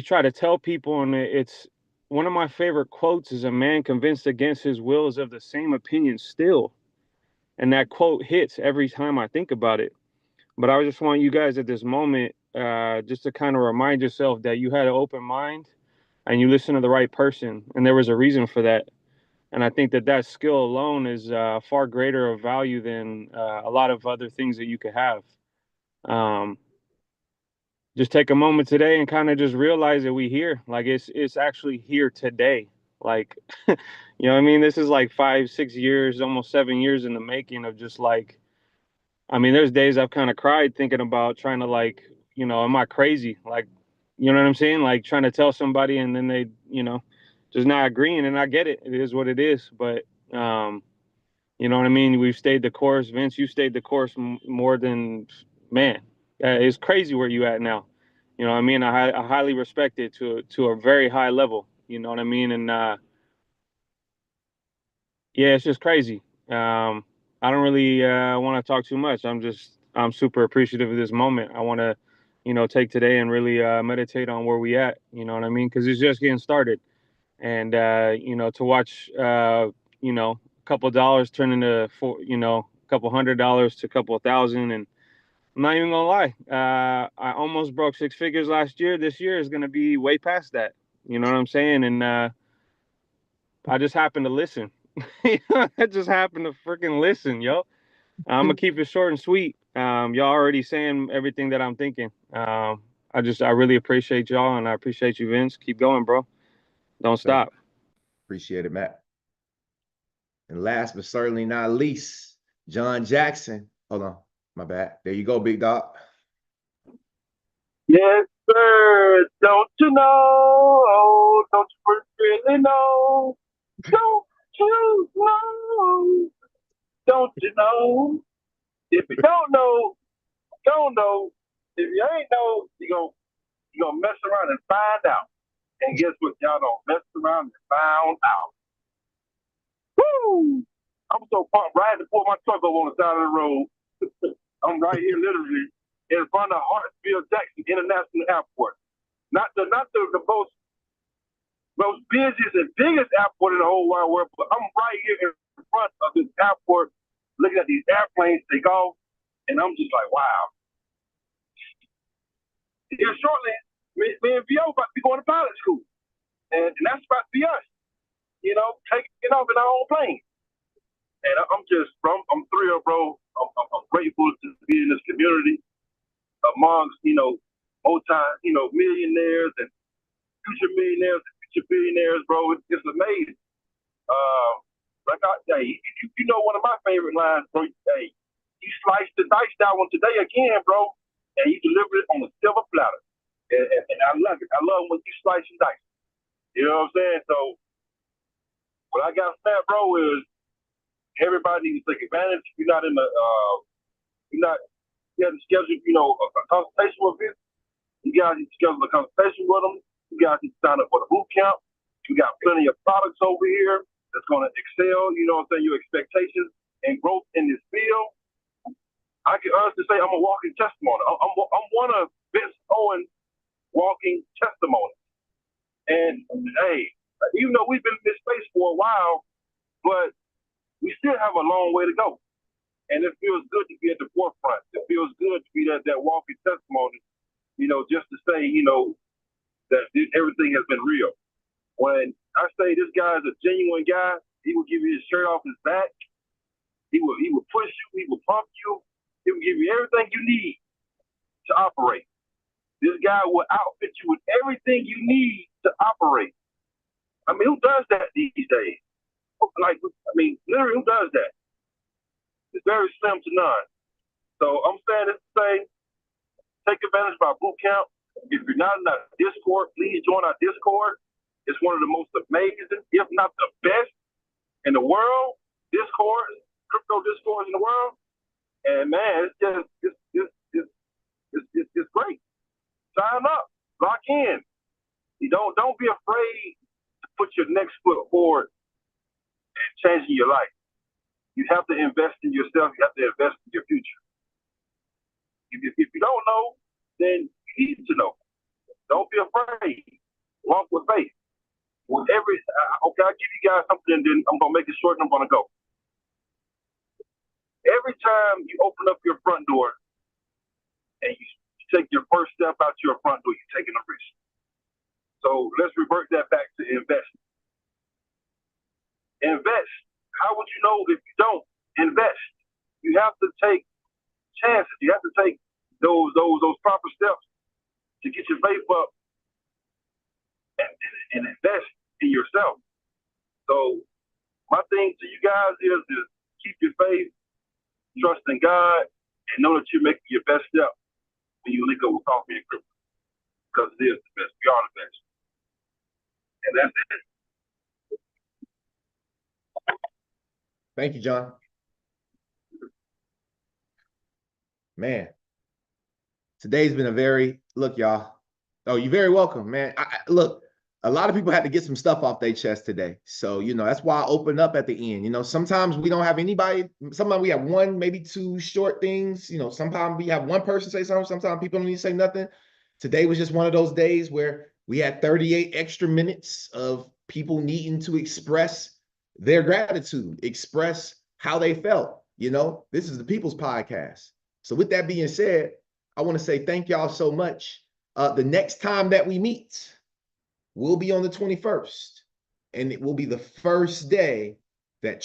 try to tell people, and it's one of my favorite quotes is a man convinced against his will is of the same opinion still. And that quote hits every time I think about it. But I just want you guys at this moment just to kind of remind yourself that you had an open mind and you listened to the right person. And there was a reason for that. And I think that skill alone is far greater of value than a lot of other things that you could have. Just take a moment today and kind of just realize that we here. Like it's actually here today. Like, you know what I mean? This is like 5, 6 years, almost 7 years in the making of just like, there's days I've kind of cried thinking about trying to like, am I crazy? Like, you know what I'm saying? Like trying to tell somebody and then they, just not agreeing. And I get it. It is what it is. But, you know what I mean? We've stayed the course. Vince, you stayed the course more than, man, it's crazy where you at now. You know what I mean? I highly respect it to a very high level. You know what I mean? And yeah, it's just crazy. I don't really want to talk too much. I'm super appreciative of this moment. I want to, take today and really meditate on where we at. You know what I mean? Because it's just getting started, and to watch, a couple dollars turn into a couple $100 to a couple of thousand, and I'm not even gonna lie. I almost broke 6 figures last year. This year is gonna be way past that. You know what I'm saying? And I just happened to listen. I just happened to freaking listen, yo. I'm gonna keep it short and sweet. Y'all already saying everything that I'm thinking. I really appreciate y'all, and I appreciate you, Vince. Keep going, bro. Don't stop. Appreciate it, Matt. And last but certainly not least, John Jackson. Hold on, my bad. There you go, big dog. Yes, sir. Don't you know? Don't you really know? Don't you know? Don't you know? If you don't know, don't know. If you ain't know, you're gonna mess around and find out. And guess what? Y'all don't mess around and found out. Woo! I'm so pumped. Right to pull my truck over on the side of the road. I'm right here, literally, in front of Hartsfield-Jackson International Airport. Not the most busiest and biggest airport in the whole wide world, but I'm right here in front of this airport, looking at these airplanes take off, and I'm just like, wow. Here shortly, me and VO about to be going to pilot school, and that's about to be us. You know, taking off in our own plane. And I'm thrilled, bro. I'm grateful to be in this community amongst, millionaires and future millionaires and future billionaires, bro. It's amazing. One of my favorite lines, bro. Hey, you sliced the dice that one today again, bro, and you delivered it on a silver platter. And I love it. I love when you slice and dice. You know what I'm saying? So what I got from that, bro, is everybody needs to take advantage. If you're not in the, you haven't scheduled, a consultation with them. You guys need to schedule a consultation with them. You guys need to sign up for the boot camp. We got plenty of products over here that's going to excel, your expectations and growth in this field. I can honestly say I'm a walking testimony. I'm one of Vince Owen's walking testimonies. And hey, even though we've been in this space for a while, but we still have a long way to go. And it feels good to be at the forefront. It feels good to be that walking testimony, just to say, that everything has been real. When I say this guy is a genuine guy, he will give you his shirt off his back. He will push you. He will pump you. He will give you everything you need to operate. This guy will outfit you with everything you need to operate. I mean, who does that these days? Literally, who does that? It's very slim to none. So I'm saying this to say, take advantage of our boot camp. If you're not in our Discord, please join our Discord. It's one of the most amazing, if not the best in the world, crypto discourse in the world. And man, it's great. Sign up, lock in. You don't be afraid to put your next foot forward and changing your life. You have to invest in yourself. You have to invest in your future. If you don't know, then you need to know. Don't be afraid. Walk with faith. I'll give you guys something, and then I'm going to make it short and I'm going to go. Every time you open up your front door and you take your first step out your front door, you're taking a risk. So let's revert that back to investing. Invest. How would you know if you don't invest? You have to take chances. You have to take those proper steps to get your faith up and invest in yourself. So my thing to you guys is keep your faith, trust in God, and know that you're making your best step when you link up with Coffee and Crypto. Because it is the best. We are the best. And that's it. Thank you, John. Man, today's been look, y'all. Oh, you're very welcome, man. Look, a lot of people had to get some stuff off their chest today. So, that's why I opened up at the end. Sometimes we don't have anybody. Sometimes we have one, maybe two short things. Sometimes we have one person say something. Sometimes people don't need to say nothing. Today was just one of those days where we had 38 extra minutes of people needing to express their gratitude, express how they felt. This is the People's Podcast. So with that being said, I want to say thank y'all so much. The next time that we meet will be on the 21st, and it will be the first day that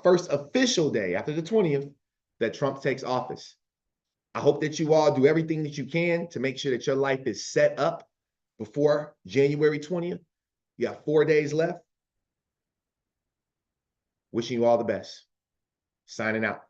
first official day after the 20th that Trump takes office. I hope that you all do everything that you can to make sure that your life is set up before January 20th. You have 4 days left. Wishing you all the best. Signing out.